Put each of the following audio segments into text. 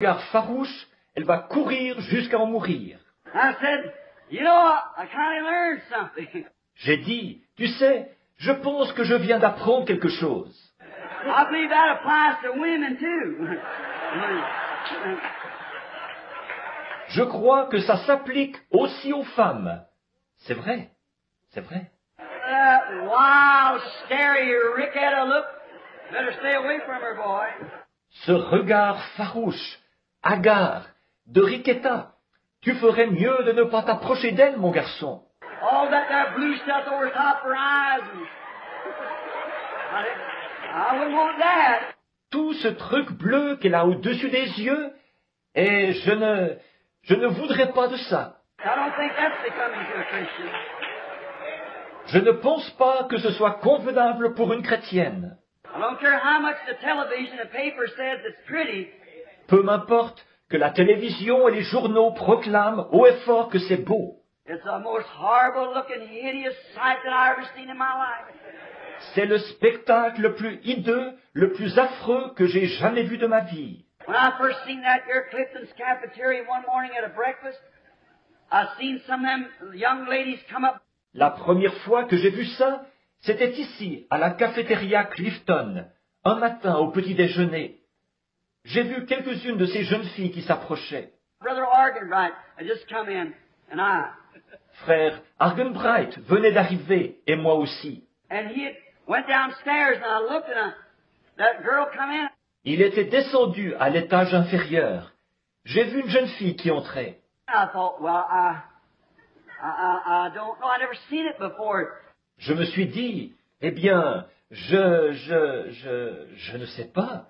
Regard farouche, elle va courir jusqu'à en mourir. I said, you know, I kind of learned something. J'ai dit, tu sais, je pense que je viens d'apprendre quelque chose. I believe that applies to women too. Je crois que ça s'applique aussi aux femmes. C'est vrai, c'est vrai. Wild, scary Ricketta look. Better stay away from her, boy. Ce regard farouche, hagard, de Riquetta, tu ferais mieux de ne pas t'approcher d'elle, mon garçon. All that there blue stuff over top her eyes. I wouldn't want that. Tout ce truc bleu qu'elle a au-dessus des yeux, et je ne voudrais pas de ça. I don't think that's becoming to a Christian. Je ne pense pas que ce soit convenable pour une chrétienne. I don't care how much the television and paper says it's pretty. Peu m'importe que la télévision et les journaux proclament haut et fort que c'est beau. It's the most horrible looking, hideous sight that I ever seen in my life. C'est le spectacle le plus hideux, le plus affreux que j'ai jamais vu de ma vie. When I first seen that here at Clifton's cafeteria one morning at a breakfast, I seen some of them young ladies come up. La première fois que j'ai vu ça, c'était ici, à la cafétéria Clifton, un matin au petit déjeuner. J'ai vu quelques-unes de ces jeunes filles qui s'approchaient. Brother Argenbright had just come in, and Frère Argenbright venait d'arriver, et moi aussi. And he went downstairs, and I looked, and that girl come in. Il était descendu à l'étage inférieur. J'ai vu une jeune fille qui entrait. I thought, well, I don't know. I never seen it before. Je me suis dit, eh bien, je ne sais pas.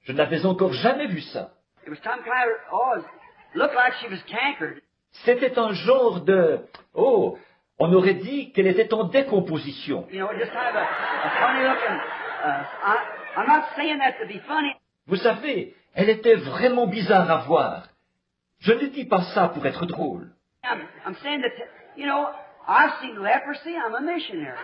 Je n'avais encore jamais vu ça. It was some kind of, it looked like she was cankered. C'était un genre de, on aurait dit qu'elle était en décomposition. You know, just kind of a funny looking, I'm not saying that to be funny. Vous savez, elle était vraiment bizarre à voir. Je ne dis pas ça pour être drôle. I'm saying that, you know, I've seen leprosy. I'm a missionary.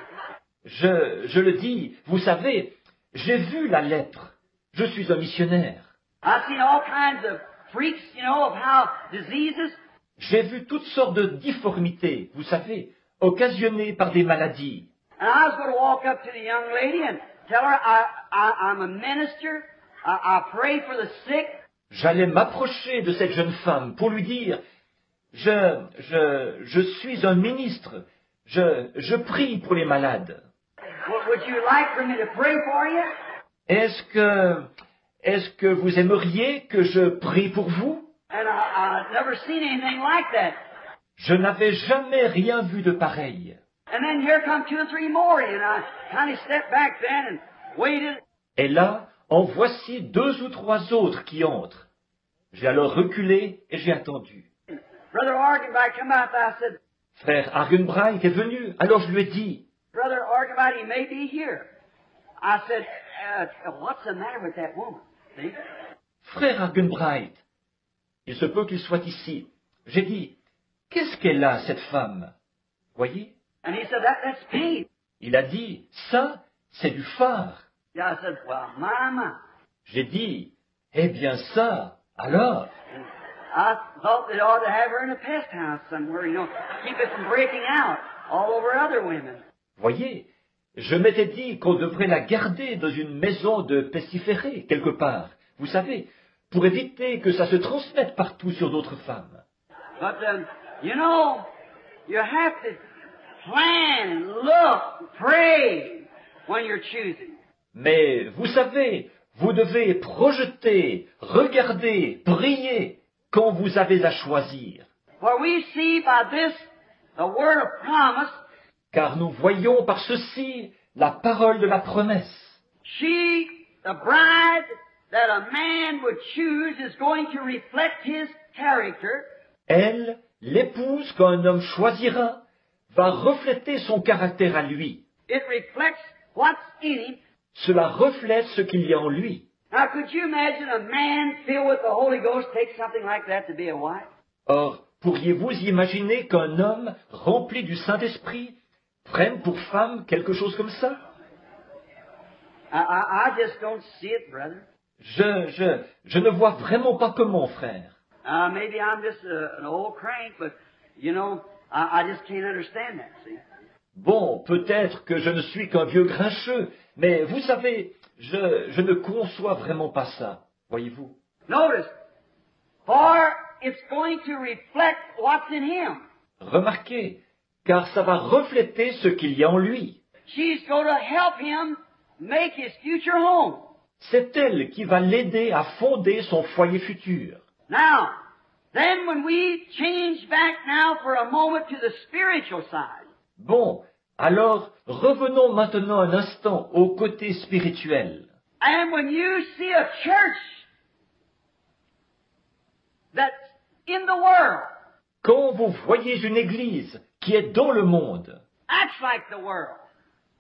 Je le dis, vous savez, j'ai vu la lèpre. Je suis un missionnaire. I've seen all kinds of freaks, you know, of how diseases. J'ai vu toutes sortes de difformités, vous savez, occasionnées par des maladies. And I was going to walk up to the young lady and tell her I'm a minister. I pray for the sick. J'allais m'approcher de cette jeune femme pour lui dire, je suis un ministre, je prie pour les malades. Would you like for me to pray for you? Est-ce que vous aimeriez que je prie pour vous? And I've never seen anything like that. Je n'avais jamais rien vu de pareil. And then here come 2 or 3 more, and I kind of stepped back then and waited. Et là, en voici 2 ou 3 autres qui entrent. J'ai alors reculé et j'ai attendu. Brother Argenbright come out, I said, Frère Argenbright est venu, alors je lui ai dit, Brother Argenbright, he may be here. I said, what's the matter with that woman? See? Frère Argenbright, il se peut qu'il soit ici. J'ai dit, qu'est-ce qu'elle a, cette femme? Voyez? And he said, that's pain. Il a dit, ça, c'est du phare. Yeah, I said, well, my. J'ai dit, eh bien ça, alors? I thought they ought to have her in a pest house somewhere, you know, keep it from breaking out all over other women. Voyez, je m'étais dit qu'on devrait la garder dans une maison de pestiférés, quelque part, vous savez, pour éviter que ça se transmette partout sur d'autres femmes. But, you know, you have to plan, look, pray when you're choosing. Mais, vous savez, vous devez projeter, regarder, prier quand vous avez à choisir. For we see by this the word of promise. Car nous voyons par ceci la parole de la promesse. She, the bride that a man would choose, is going to reflect his character. Elle, l'épouse qu'un homme choisira, va refléter son caractère à lui. It reflects what's in him. Cela reflète ce qu'il y a en lui. Now, could you imagine a man filled with the Holy Ghost take something like that to be a wife? Or, pourriez-vous imaginer qu'un homme rempli du Saint-Esprit prenne pour femme quelque chose comme ça? I just don't see it, brother. Je ne vois vraiment pas comment, frère. Maybe I'm just an old crank, but, I just can't understand that, see. Bon, peut-être que je ne suis qu'un vieux grincheux, mais vous savez, je ne conçois vraiment pas ça, voyez-vous. Notice, for it's going to reflect what's in him. Remarquez, car ça va refléter ce qu'il y a en lui. She's going to help him make his future home. C'est elle qui va l'aider à fonder son foyer futur. Now, then when we change back now for a moment to the spiritual side, Bon, alors revenons maintenant un instant au côté spirituel. and when you see a church that's in the world, Quand vous voyez une église qui est dans le monde, acts like the world,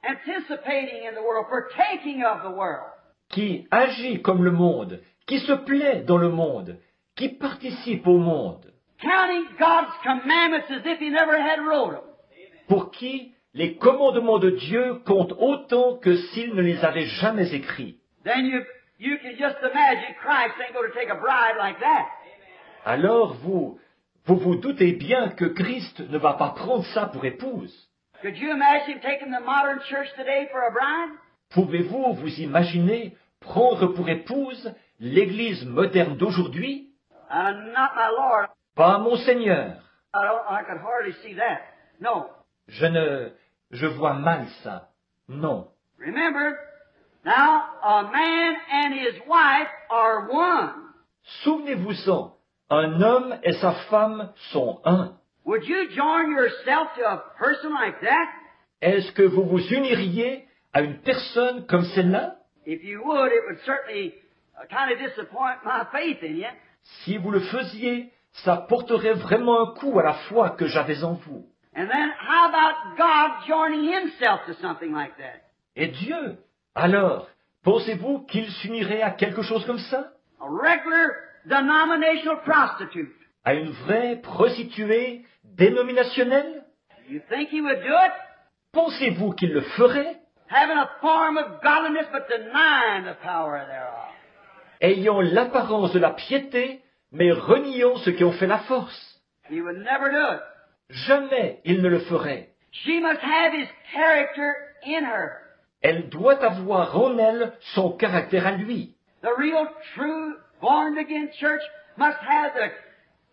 anticipating in the world, partaking of the world, qui agit comme le monde, qui se plaît dans le monde, qui participe au monde, counting God's commandments as if he never had wrote them, pour qui les commandements de Dieu comptent autant que s'il ne les avait jamais écrits. then you can just imagine Christ ain't going to take a bride like that. Alors vous vous doutez bien que Christ ne va pas prendre ça pour épouse. Could you imagine taking the modern church today for a bride? Pouvez-vous vous imaginer prendre pour épouse l'église moderne d'aujourd'hui? Not my Lord. Pas mon Seigneur. I could hardly see that. No. Je vois mal ça. Non. Remember, now a man and his wife are one. Souvenez-vous-en, un homme et sa femme sont un. Would you join yourself to a person like that? Est-ce que vous vous uniriez à une personne comme celle-là? If you would, it would certainly kind of disappoint my faith in you. Si vous le faisiez, ça porterait vraiment un coup à la foi que j'avais en vous. And then how about God joining himself to something like that? Et Dieu, alors, pensez-vous qu'il s'unirait à quelque chose comme ça? A regular denominational prostitute. À une vraie prostituée dénominationnelle? You think he would do it? Pensez-vous qu'il le ferait? Having a form of godliness but denying the power thereof. Ayant l'apparence de la piété, mais reniant ceux qui ont fait la force. He would never do it. Jamais il ne le ferait. She must have his character in her. Elle doit avoir en elle son caractère à lui. The real, true, born-again church must have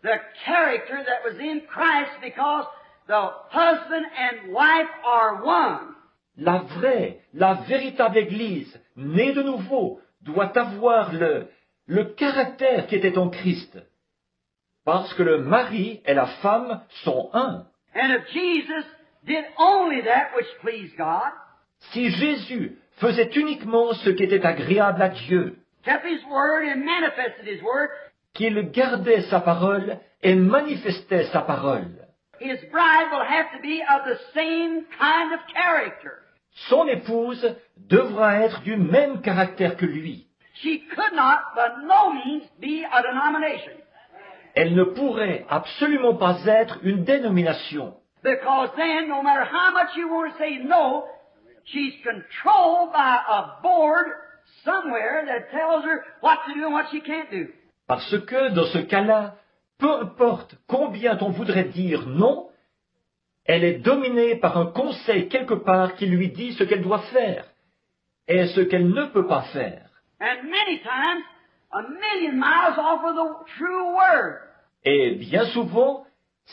the character that was in Christ because the husband and wife are one. La vraie, la véritable Église, née de nouveau, doit avoir le caractère qui était en Christ. Parce que le mari et la femme sont un. And if Jesus did only that which pleased God, Si Jésus faisait uniquement ce qui était agréable à Dieu, kept his word and manifested his word, qu'il gardait sa parole et manifestait sa parole, his bride will have to be of the same kind of character. son épouse devra être du même caractère que lui. She could not, by no means, be a denomination. Elle ne pourrait absolument pas être une dénomination. Because then, no matter how much you want to say no, she's controlled by a board somewhere that tells her what to do and what she can't do. Parce que, dans ce cas-là, peu importe combien on voudrait dire non, elle est dominée par un conseil quelque part qui lui dit ce qu'elle doit faire et ce qu'elle ne peut pas faire. And many times, a million miles off of the true word. Et bien souvent,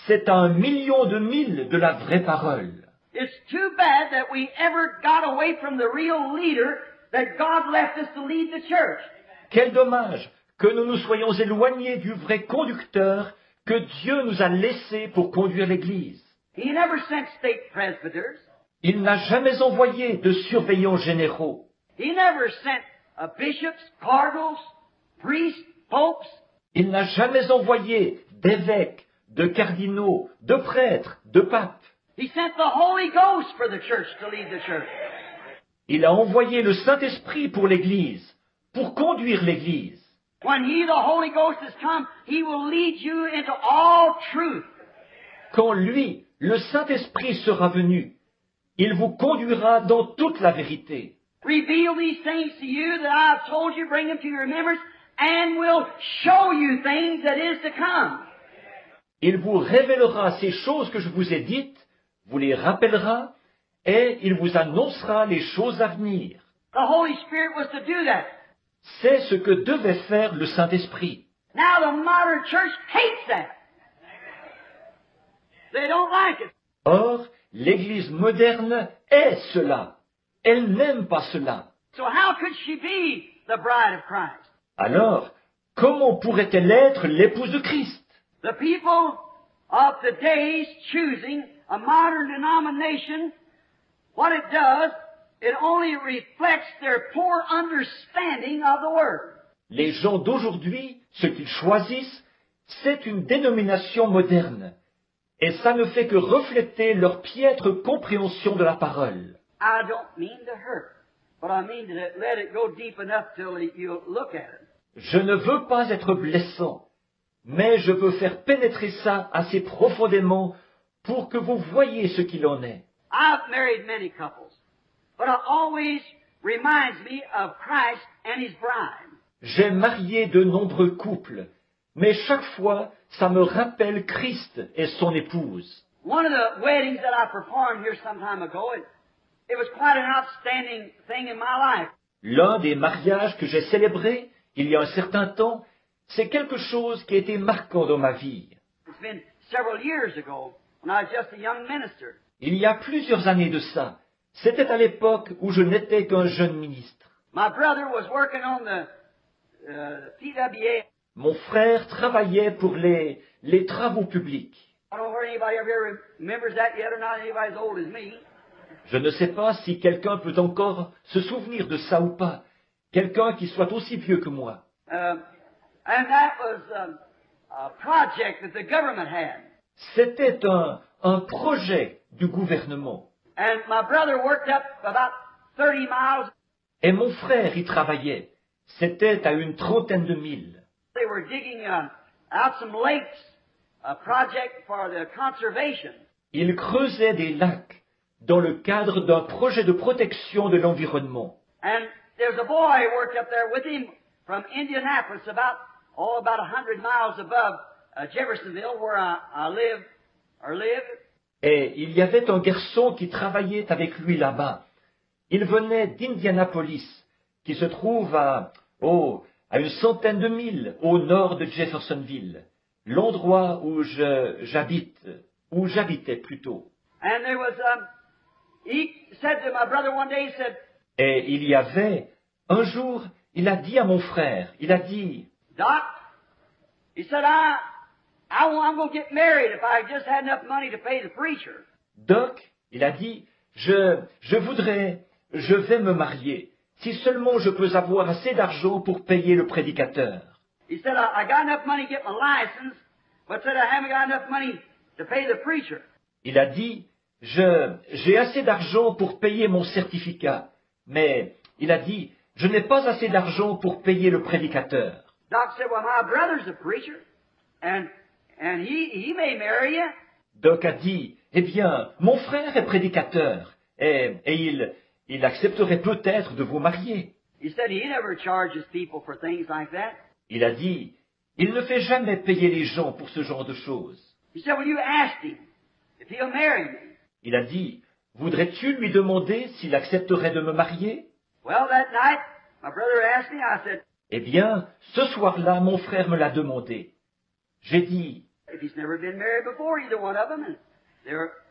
c'est à 1 million de milles de la vraie parole. It's too bad that we ever got away from the real leader that God left us to lead the church. Quel dommage que nous nous soyons éloignés du vrai conducteur que Dieu nous a laissé pour conduire l'Église. He never sent state presbyters. Il n'a jamais envoyé de surveillants généraux. He never sent bishops, cardinals, priests, popes. Il n'a jamais envoyé d'évêques, de cardinaux, de prêtres, de papes. He sent the Holy Ghost for the church to lead the church. Il a envoyé le Saint-Esprit pour l'Église, pour conduire l'Église. When He, the Holy Ghost, has come, He will lead you into all truth. Quand lui, le Saint-Esprit sera venu, il vous conduira dans toute la vérité. reveal these things to you that I have told you, bring them to your remembrance, and will show you things that is to come. Il vous révélera ces choses que je vous ai dites, vous les rappellera, et il vous annoncera les choses à venir. The Holy Spirit was to do that. C'est ce que devait faire le Saint-Esprit. Now the modern church hates that. They don't like it. Or, l'Église moderne est cela. Elle n'aime pas cela. So how could she be the bride of Christ? Alors, comment pourrait-elle être l'épouse de Christ? The people of today's choosing a modern denomination, what it does, it only reflects their poor understanding of the Word. Les gens d'aujourd'hui, ce qu'ils choisissent, c'est une dénomination moderne. Et ça ne fait que refléter leur piètre compréhension de la parole. I don't mean to hurt, but I mean to let it go deep enough till you look at it. Je ne veux pas être blessant, mais je veux faire pénétrer ça assez profondément pour que vous voyiez ce qu'il en est. I've married many couples, but it always reminds me of Christ and His bride. J'ai marié de nombreux couples, mais chaque fois, ça me rappelle Christ et son épouse. One of the weddings that I performed here some time ago, it was quite an outstanding thing in my life. L'un des mariages que j'ai célébrés, il y a un certain temps, c'est quelque chose qui a été marquant dans ma vie. It's been several years ago when I was just a young minister. Il y a plusieurs années de ça. C'était à l'époque où je n'étais qu'un jeune ministre. My brother was working on the PWA. Mon frère travaillait pour les travaux publics. I don't know whether anybody ever here remembers that yet or not. Anybody as old as me. Je ne sais pas si quelqu'un peut encore se souvenir de ça ou pas. Quelqu'un qui soit aussi vieux que moi. And that was a project that the government had. C'était un projet du gouvernement. And my brother worked up about 30 miles. Et mon frère y travaillait. C'était à une trentaine de milles. They were digging out some lakes, a project for the conservation. Il creusait des lacs dans le cadre d'un projet de protection de l'environnement. And there's a boy who worked up there with him from Indianapolis, about 100 miles above Jeffersonville, where I live. Et il y avait un garçon qui travaillait avec lui là-bas. Il venait d'Indianapolis, qui se trouve à une centaine de milles au nord de Jeffersonville, l'endroit où j'habitais plutôt. And there was, he said to my brother one day, he said, Et il y avait, un jour, il a dit à mon frère, il a dit, Doc, he said, I'm going to get married if I just had enough money to pay the preacher. Doc, il a dit, je vais me marier, si seulement je peux avoir assez d'argent pour payer le prédicateur. He said, I got enough money to get my license, but said I haven't got enough money to pay the preacher. Il a dit, j'ai assez d'argent pour payer mon certificat, mais il a dit, je n'ai pas assez d'argent pour payer le prédicateur. Doc said, well, my brother's a preacher, and he may marry you. Doc a dit, eh bien, mon frère est prédicateur, et il accepterait peut-être de vous marier. He said he never charges people for things like that. Il a dit, il ne fait jamais payer les gens pour ce genre de choses. He said, well, you asked him if he'll marry me. Il a dit, voudrais-tu lui demander s'il accepterait de me marier? Well, that night, my brother asked me, I said, Eh bien, ce soir-là, mon frère me l'a demandé. J'ai dit, if he's never been married before, either one of them, and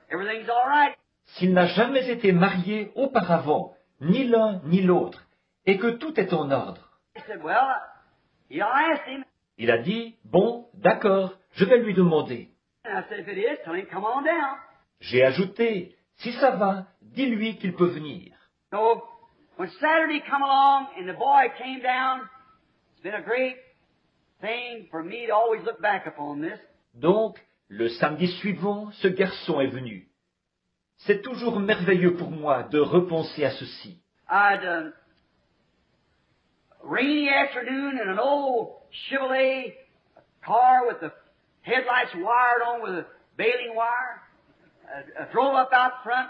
everything's all right. s'il n'a jamais été marié auparavant, ni l'un ni l'autre, et que tout est en ordre. He said, well, I'll ask him. Il a dit, bon, d'accord, je vais lui demander. And I said, if it is, tell him come on down. J'ai ajouté, si ça va, dis-lui qu'il peut venir. So, when Saturday come along and the boy came down, it's been a great thing for me to always look back upon this. Donc, le samedi suivant, ce garçon est venu. C'est toujours merveilleux pour moi de repenser à ceci. I had a rainy afternoon in an old Chevrolet car with the headlights wired on with a baling wire. I drove up out front.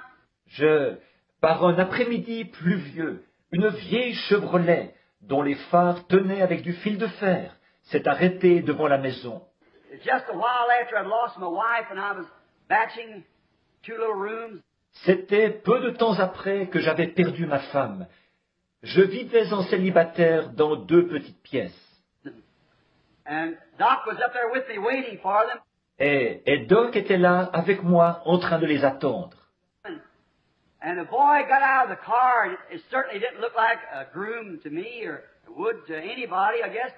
Par un après-midi pluvieux, une vieille Chevrolet dont les phares tenaient avec du fil de fer s'est arrêtée devant la maison. It's just a while after I'd lost my wife and I was batching 2 little rooms. C'était peu de temps après que j'avais perdu ma femme. Je vivais en célibataire dans 2 petites pièces. And Doc was up there with me waiting for them. Et Doc était là avec moi en train de les attendre. And the boy got out of the car, and it certainly didn't look like a groom to me, or it would to anybody, I guess.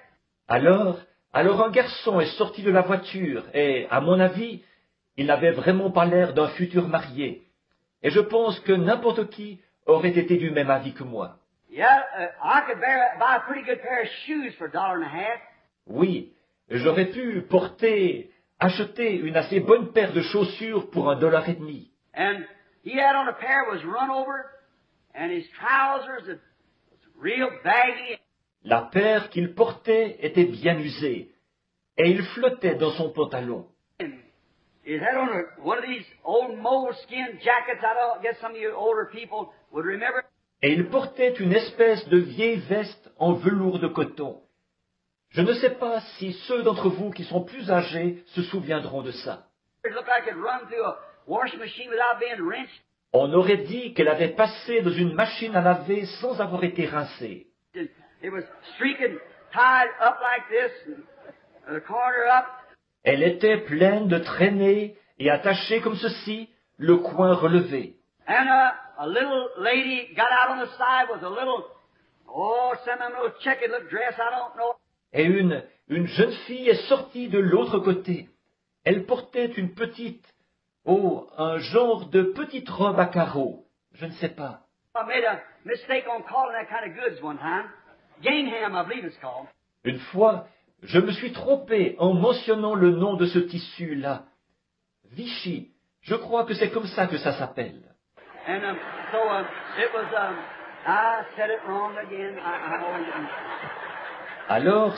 Alors un garçon est sorti de la voiture et, à mon avis, il n'avait vraiment pas l'air d'un futur marié. Et je pense que n'importe qui aurait été du même avis que moi. Yeah, I could buy a pretty good pair of shoes for $1.50. Oui, j'aurais pu acheter une assez bonne paire de chaussures pour $1.50. And he had on a pair that was run over, and his trousers was real baggy. La paire qu'il portait était bien usée, et il flottait dans son pantalon. And he had on one of these old moleskin jackets. I guess some of you older people would remember. Et il portait une espèce de vieille veste en velours de coton. Je ne sais pas si ceux d'entre vous qui sont plus âgés se souviendront de ça. It looked like it run through a washing machine without being rinsed. On aurait dit qu'elle avait passé dans une machine à laver sans avoir été rincée. It was streaking, tied up like this, and the corner up. Elle était pleine de traînées et attachée comme ceci, le coin relevé. And a little lady got out on the side with a little, some of them little checkered look dress, I don't know. Et une jeune fille est sortie de l'autre côté. Elle portait une un genre de petite robe à carreaux. Je ne sais pas. I made a mistake on calling that kind of goods one time. Gingham, I believe it's called. Une fois, je me suis trompé en mentionnant le nom de ce tissu-là. Vichy, je crois que c'est comme ça que ça s'appelle. And it was, I said it wrong again. I always. Alors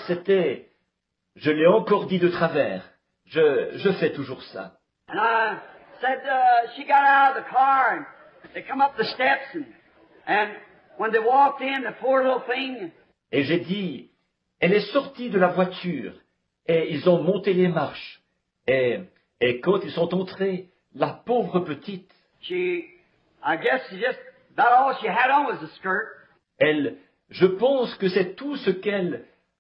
je l'ai encore dit de travers. Je fais toujours ça. And I said, she got out of the car and they come up the steps and when they walked in, the poor little thing. Et j'ai dit, elle est sortie de la voiture et ils ont monté les marches. Et quand ils sont entrés, la pauvre petite, I guess about all she had on was a skirt. je pense que c'est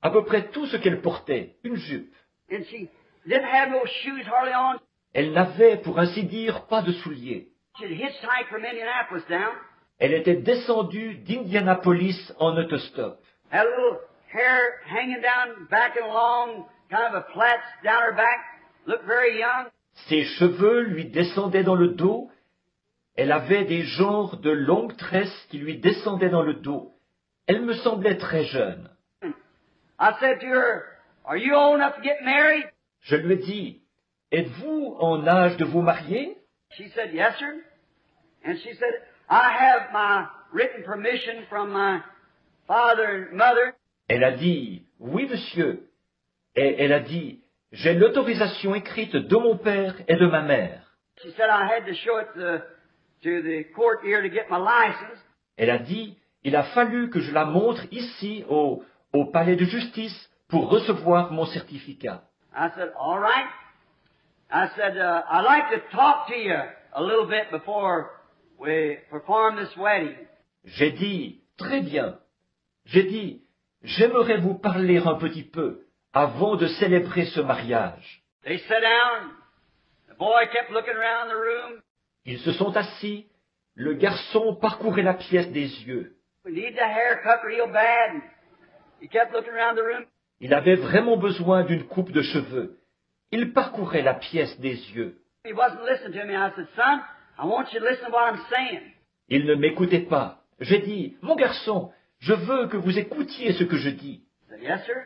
à peu près tout ce qu'elle portait, une jupe. And she didn't have no shoes hardly on. Elle n'avait, pour ainsi dire, pas de souliers. She'd hitchhiked from Indianapolis down. Elle était descendue d'Indianapolis en autostop. Had a little hair hanging down back and long, kind of a plait down her back. Looked very young. Ses cheveux lui descendaient dans le dos. Elle avait des genres de longues tresses qui lui descendaient dans le dos. Elle me semblait très jeune. I said to her, "Are you old enough to get married?" Je lui ai dit, êtes-vous en âge de vous marier? She said, "Yes, sir." And she said, "I have my written permission from my father and mother." Elle a dit, oui, monsieur. Et elle a dit, j'ai l'autorisation écrite de mon père et de ma mère. She said, "I had to show it to the court here to get my license." Elle a dit, il a fallu que je la montre ici au palais de justice pour recevoir mon certificat. I said, "All right." I said, "I'd like to talk to you a little bit before we perform this wedding." J'ai dit, très bien. J'ai dit, j'aimerais vous parler un petit peu avant de célébrer ce mariage. They sat down. The boy kept looking around the room. Ils se sont assis. Le garçon parcourait la pièce des yeux. We need the haircut real bad. He kept looking around the room. Il avait vraiment besoin d'une coupe de cheveux. Il parcourait la pièce des yeux. He wasn't listening to me. I said, "Son, I want you to listen to what I'm saying." Il ne m'écoutait pas. J'ai dit, mon garçon, je veux que vous écoutiez ce que je dis. He said, "Yes, sir."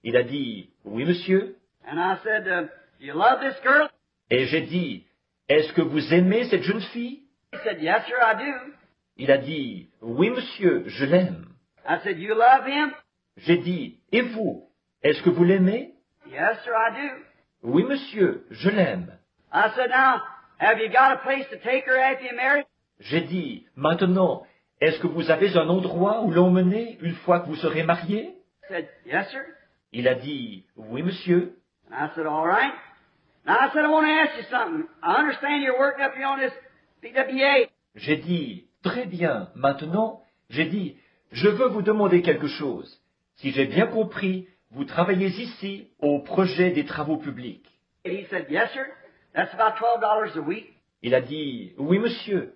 Il a dit, oui, monsieur. And I said, "Do you love this girl?" Et j'ai dit, est-ce que vous aimez cette jeune fille? He said, "Yes, sir, I do." Il a dit, oui, monsieur, je l'aime. I said, "You love him?" J'ai dit, et vous, est-ce que vous l'aimez? "Yes, sir, I do." Oui, monsieur, je l'aime. I said, "Now, have you got a place to take her after you marry?" J'ai dit, maintenant, est-ce que vous avez un endroit où l'emmener une fois que vous serez marié? I said, yes, sir. Il a dit, oui, monsieur. And I said, all right. Now I said, I want to ask you something. I understand you're working up here on this PWA. J'ai dit, très bien, maintenant, j'ai dit, je veux vous demander quelque chose. Si j'ai bien compris, vous travaillez ici au projet des travaux publics. And he said, yes, sir. That's about $12 a week. Il a dit, oui, monsieur.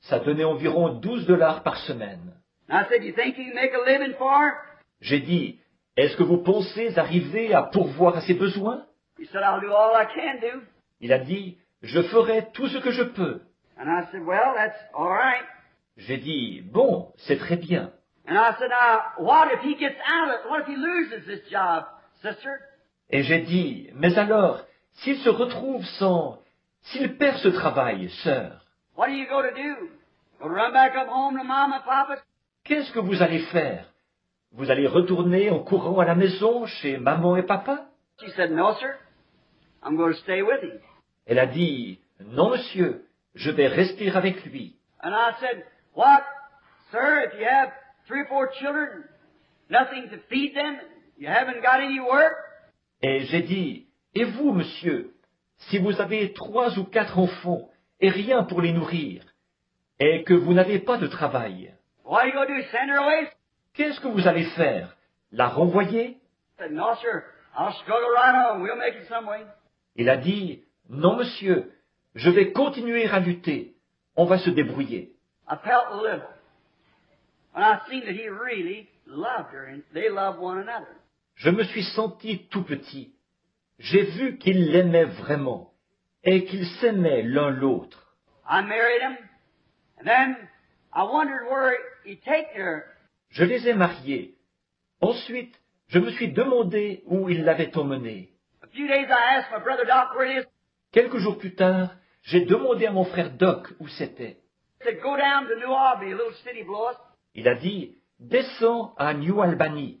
Ça donnait environ 12 $ par semaine. And I said, you think you can make a living for it? J'ai dit, est-ce que vous pensez arriver à pourvoir à ses besoins? He said, I'll do all I can do. Il a dit, je ferai tout ce que je peux. And I said, well, that's all right. J'ai dit, bon, c'est très bien. And I said, now, what if he gets out of it? What if he loses this job, sister? Et j'ai dit, mais alors, s'il se retrouve s'il perd ce travail, sœur, What are you going to do? Go run back up home to Mom and Papa? qu'est-ce que vous allez faire? Vous allez retourner en courant à la maison chez maman et papa? She said, no, sir. I'm going to stay with him. Elle a dit, non, monsieur, je vais rester avec lui. And I said, what? Sir, if you have 3 or 4 children, nothing to feed them, you haven't got any work? Et j'ai dit, et vous, monsieur, si vous avez 3 ou 4 enfants et rien pour les nourrir, et que vous n'avez pas de travail, What are you going to do? Send her away? qu'est-ce que vous allez faire? La renvoyer? I said, no, sir. I'll struggle right on. We'll make it some way. Il a dit, non, monsieur, je vais continuer à lutter. On va se débrouiller. I felt little. And I seen that he really loved her, and they loved one another. Je me suis senti tout petit. J'ai vu qu'ils l'aimaient vraiment et qu'ils s'aimaient l'un l'autre. I married him, and then I wondered where he'd take her. Je les ai mariés. Ensuite, je me suis demandé où ils l'avaient emmené. A few days I asked my brother Doc where it is. Quelques jours plus tard, j'ai demandé à mon frère Doc où c'était. He said, go down to New Albany, a little city below us. Il a dit, descends à New Albany,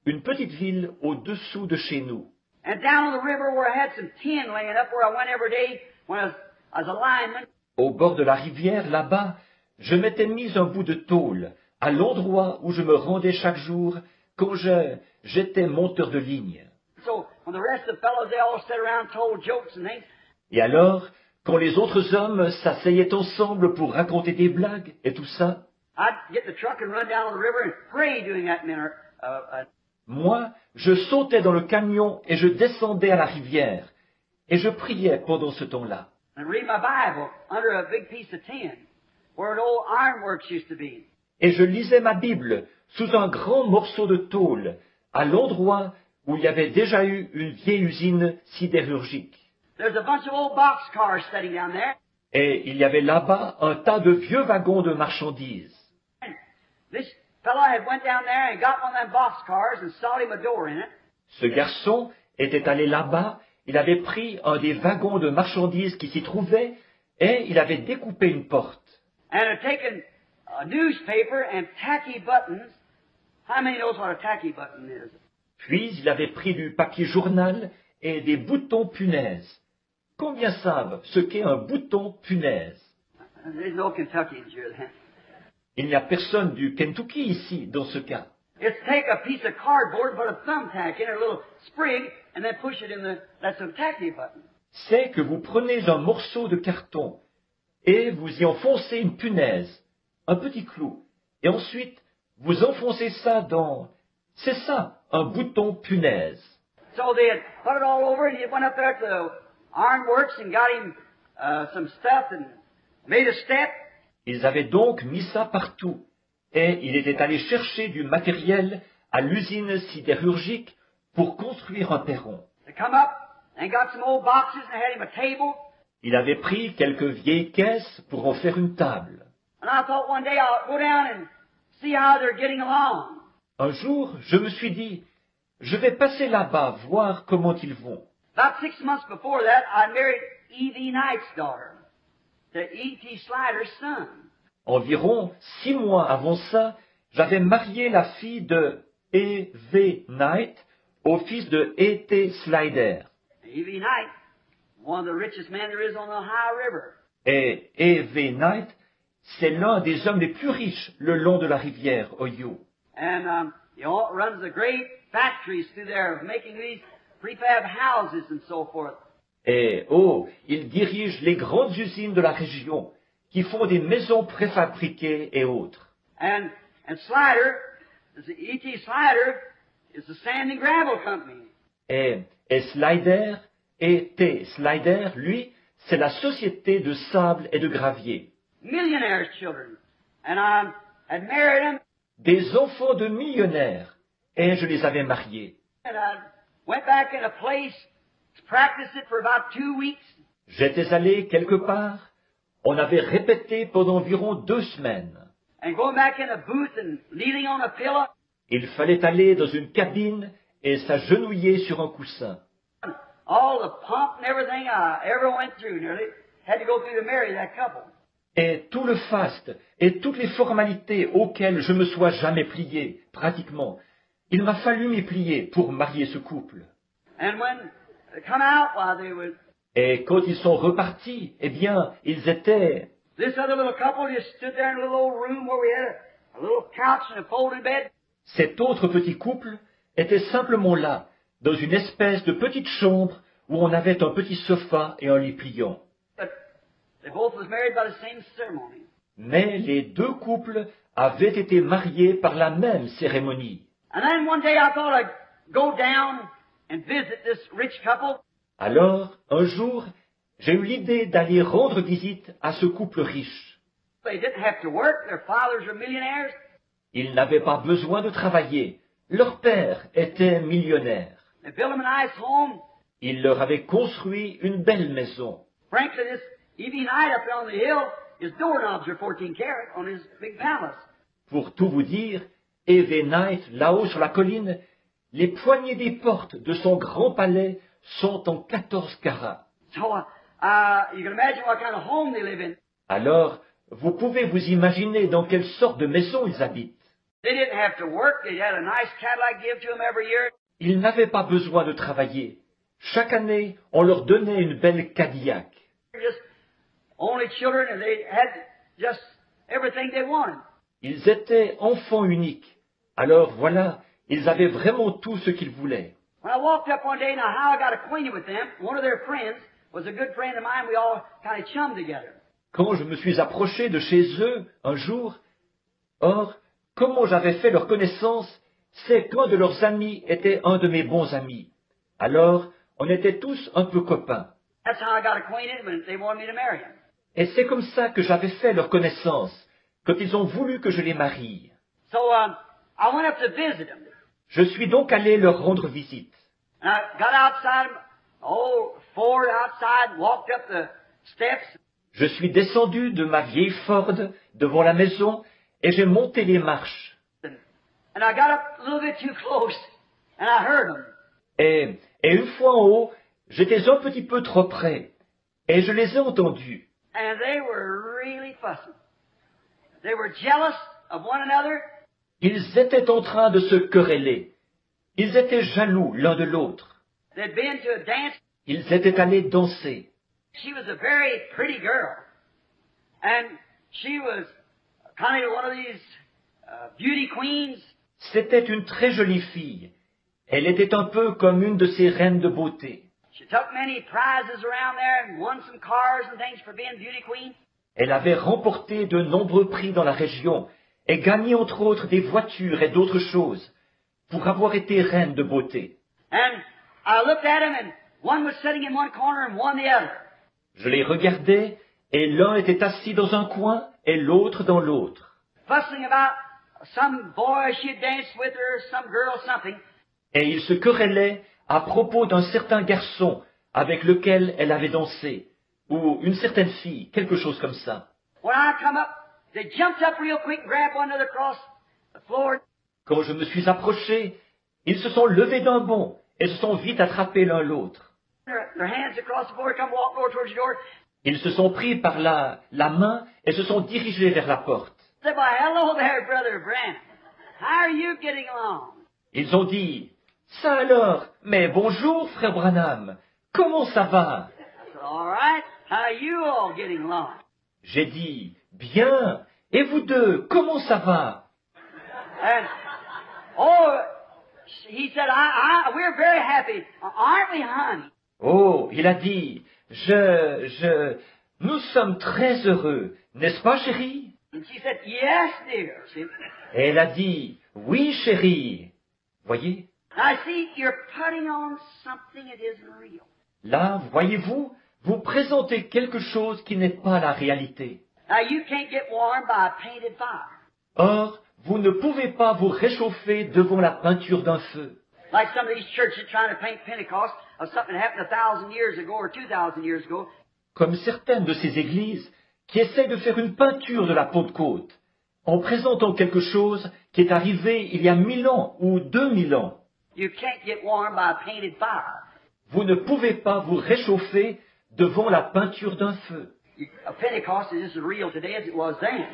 une petite ville au-dessous de chez nous. And down on the river where I had some tin laying up where I went every day when I was a lineman. Au bord de la rivière, là-bas, je m'étais mis un bout de tôle, à l'endroit où je me rendais chaque jour quand j'étais monteur de ligne. So when the rest of the fellows, they all sat around and told jokes and things. Et alors, quand les autres hommes s'asseyaient ensemble pour raconter des blagues et tout ça, I'd get the truck and run down on the river and pray doing that minute. moi, je sautais dans le camion et je descendais à la rivière, et je priais pendant ce temps-là. And read my Bible under a big piece of tin where an old ironworks used to be. Et je lisais ma Bible sous un grand morceau de tôle, à l'endroit où il y avait déjà eu une vieille usine sidérurgique. There's a bunch of old boxcars sitting down there. Et il y avait là-bas un tas de vieux wagons de marchandises. And this fellow had went down there and got one of them boxcars and sawed him a door in it. Ce garçon était allé là-bas, il avait pris un des wagons de marchandises qui s'y trouvait, et il avait découpé une porte. And had taken a newspaper and tacky buttons. How many knows what a tacky button is? Puis il avait pris du papier journal et des boutons punaises. Combien savent ce qu'est un bouton punaise? There's no Kentuckians here then. Il n'y a personne du Kentucky ici, dans ce cas. It's take a piece of cardboard, put a thumbtack in it, a little sprig, and then push it in the, that's a tacky button. C'est que vous prenez un morceau de carton et vous y enfoncez une punaise, un petit clou, et ensuite vous enfoncez ça dans... C'est ça, un bouton punaise. So they had put it all over, and he went up there to the ironworks and got him some stuff and made a step. Ils avaient donc mis ça partout, et il était allé chercher du matériel à l'usine sidérurgique pour construire un perron. They come up and got some old boxes and had him a table. Il avait pris quelques vieilles caisses pour en faire une table. And I thought one day I'll go down and see how they're getting along. Un jour, je me suis dit, je vais passer là-bas voir comment ils vont. About 6 months before that, I married E.V. Knight's daughter, to E.T. Slider's son. Environ 6 mois avant ça, j'avais marié la fille de E.V. Knight au fils de E.T. Slider. E.V. Knight, one of the richest men there is on the Ohio River. Et E.V. Knight, c'est l'un des hommes les plus riches le long de la rivière Ohio. And, runs the great factories through there making these prefab houses and so forth. Et, il dirige les grandes usines de la région qui font des maisons préfabriquées et autres. And Slider, E.T. Slider, is the sand and gravel company. Et Slider, E.T. Slider, lui, c'est la société de sable et de gravier. Millionaires' children. And I had married them. Des enfants de millionnaires. Et je les avais mariés. And I went back in a place, practiced it for about 2 weeks. J'étais allé quelque part. On avait répété pendant environ 2 semaines. And going back in a booth and kneeling on a pillow. Il fallait aller dans une cabine et s'agenouiller sur un coussin. All the pomp and everything I ever went through nearly had to go through to marry that couple. Et tout le faste et toutes les formalités auxquelles je me sois jamais plié, pratiquement, il m'a fallu m'y plier pour marier ce couple. And when they come out, while they were, Et quand ils sont repartis, eh bien, ils étaient... this other little couple just stood there in a little old room where we had a little couch and a folded bed. Cet autre petit couple était simplement là, dans une espèce de petite chambre où on avait un petit sofa et un lit pliant. But they both was married by the same ceremony. Mais les 2 couples avaient été mariés par la même cérémonie. And then one day I thought I'd go down and visit this rich couple. Alors, un jour, j'ai eu l'idée d'aller rendre visite à ce couple riche. They didn't have to work. Their fathers were millionaires. Ils n'avaient pas besoin de travailler. Leur père était millionnaire. They built them a nice home. Il leur avait construit une belle maison. Frankly, this E.B. Knight up there on the hill, his doorknobs are 14 karat on his big palace. Pour tout vous dire, E.V. Knight, là-haut sur la colline, les poignées des portes de son grand palais sont en 14 carats. So, you can imagine what kind of home they live in. Alors, vous pouvez vous imaginer dans quelle sorte de maison ils habitent. They didn't have to work. They had a nice Cadillac give to them every year. Ils n'avaient pas besoin de travailler. Chaque année, on leur donnait une belle Cadillac. They're just only children, and they had just everything they wanted. Ils étaient enfants uniques. Alors voilà, ils avaient vraiment tout ce qu'ils voulaient. When I walked up one day, now how I got acquainted with them, one of their friends was a good friend of mine. We all kind of chummed together. Quand je me suis approché de chez eux un jour, or, comment j'avais fait leur connaissance, c'est qu'un de leurs amis était un de mes bons amis. Alors, on était tous un peu copains. That's how I got acquainted when they wanted me to marry him. Et c'est comme ça que j'avais fait leur connaissance, quand ils ont voulu que je les marie. So I went up to visit them. Je suis donc allé leur rendre visite. And I got outside, Ford outside, walked up the steps. Je suis descendu de ma vieille Ford devant la maison et j'ai monté les marches. And I got up a little bit too close, and I heard them. Et une fois en haut, j'étais un petit peu trop près et je les ai entendus. And they were really fussing. They were jealous of one another. Ils étaient en train de se quereller. Ils étaient jaloux l'un de l'autre. They'd been to a dance. Ils étaient allés danser. She was a very pretty girl. And she was kind of one of these beauty queens. C'était une très jolie fille. Elle était un peu comme une de ces reines de beauté. She took many prizes around there and won some cars and things for being beauty queen. Elle avait remporté de nombreux prix dans la région et gagné entre autres des voitures et d'autres choses pour avoir été reine de beauté. And I looked at them and one was sitting in one corner and one the other. Je les regardais et l'un était assis dans un coin et l'autre dans l'autre. Fussing about some boy she had danced with or some girl something. Et ils se querellaient à propos d'un certain garçon avec lequel elle avait dansé, ou une certaine fille, quelque chose comme ça. When I come up, they jumped up real quick and grabbed one another across the floor. Quand je me suis approché, ils se sont levés d'un bond et se sont vite attrapés l'un l'autre. Their hands across the floor, come walking over towards the door. Ils se sont pris par la main et se sont dirigés vers la porte. Said, "Why, hello there, Brother Branham. How are you getting along?" Ils ont dit, « Ça alors, mais bonjour, frère Branham, comment ça va ?» I said, "All right. How are you all getting along?" J'ai dit, « Bien. Et vous deux, comment ça va? And, he said, we're very happy. Aren't we, honey? Oh, il a dit, nous sommes très heureux, n'est-ce pas, chérie? And she said, yes, dear. See? Et elle a dit, oui, chérie. Voyez? Now, see, you're putting on something that isn't real. Là, voyez-vous, vous présentez quelque chose qui n'est pas la réalité. Now, you can't get warm by a painted fire. Or, vous ne pouvez pas vous réchauffer devant la peinture d'un feu. Like some of these churches trying to paint Pentecost of something that happened 1,000 years ago or 2,000 years ago. Comme certaines de ces églises qui essaient de faire une peinture de la Pentecôte en présentant quelque chose qui est arrivé il y a 1000 ans ou 2000 ans. You can't get warm by a painted fire. Vous ne pouvez pas vous réchauffer devant la peinture d'un feu. Pentecost is just as real today as it was then.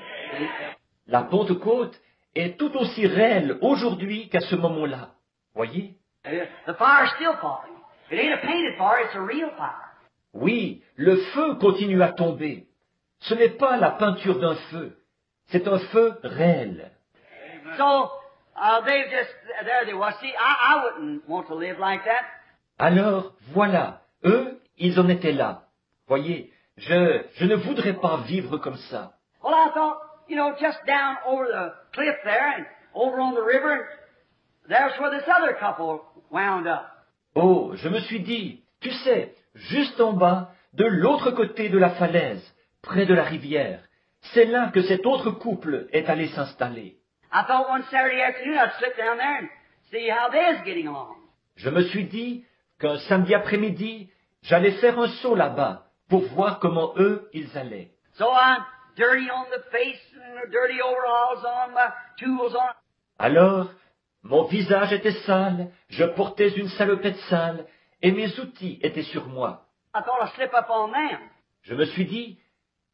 La Pentecôte est tout aussi réelle aujourd'hui qu'à ce moment-là. Voyez? The fire's still falling. It ain't a painted fire, it's a real fire. Oui, le feu continue à tomber. Ce n'est pas la peinture d'un feu. C'est un feu réel. So, there they was. See, I wouldn't want to live like that. Alors, voilà, eux, ils en étaient là. Voyez, je ne voudrais pas vivre comme ça. Well, I thought, just down over the cliff there and over on the river, and there's where this other couple wound up. Oh, je me suis dit, tu sais, juste en bas, de l'autre côté de la falaise, près de la rivière, c'est là que cet autre couple est allé s'installer. I thought one Saturday afternoon I'd slip down there and see how they's getting along. Je me suis dit qu'un samedi après-midi, j'allais faire un saut là-bas pour voir comment eux, ils allaient. So I'm dirty on the face and dirty overalls on, my tools on. Alors, mon visage était sale, je portais une salopette sale, et mes outils étaient sur moi. I thought I'd slip up on them. Je me suis dit,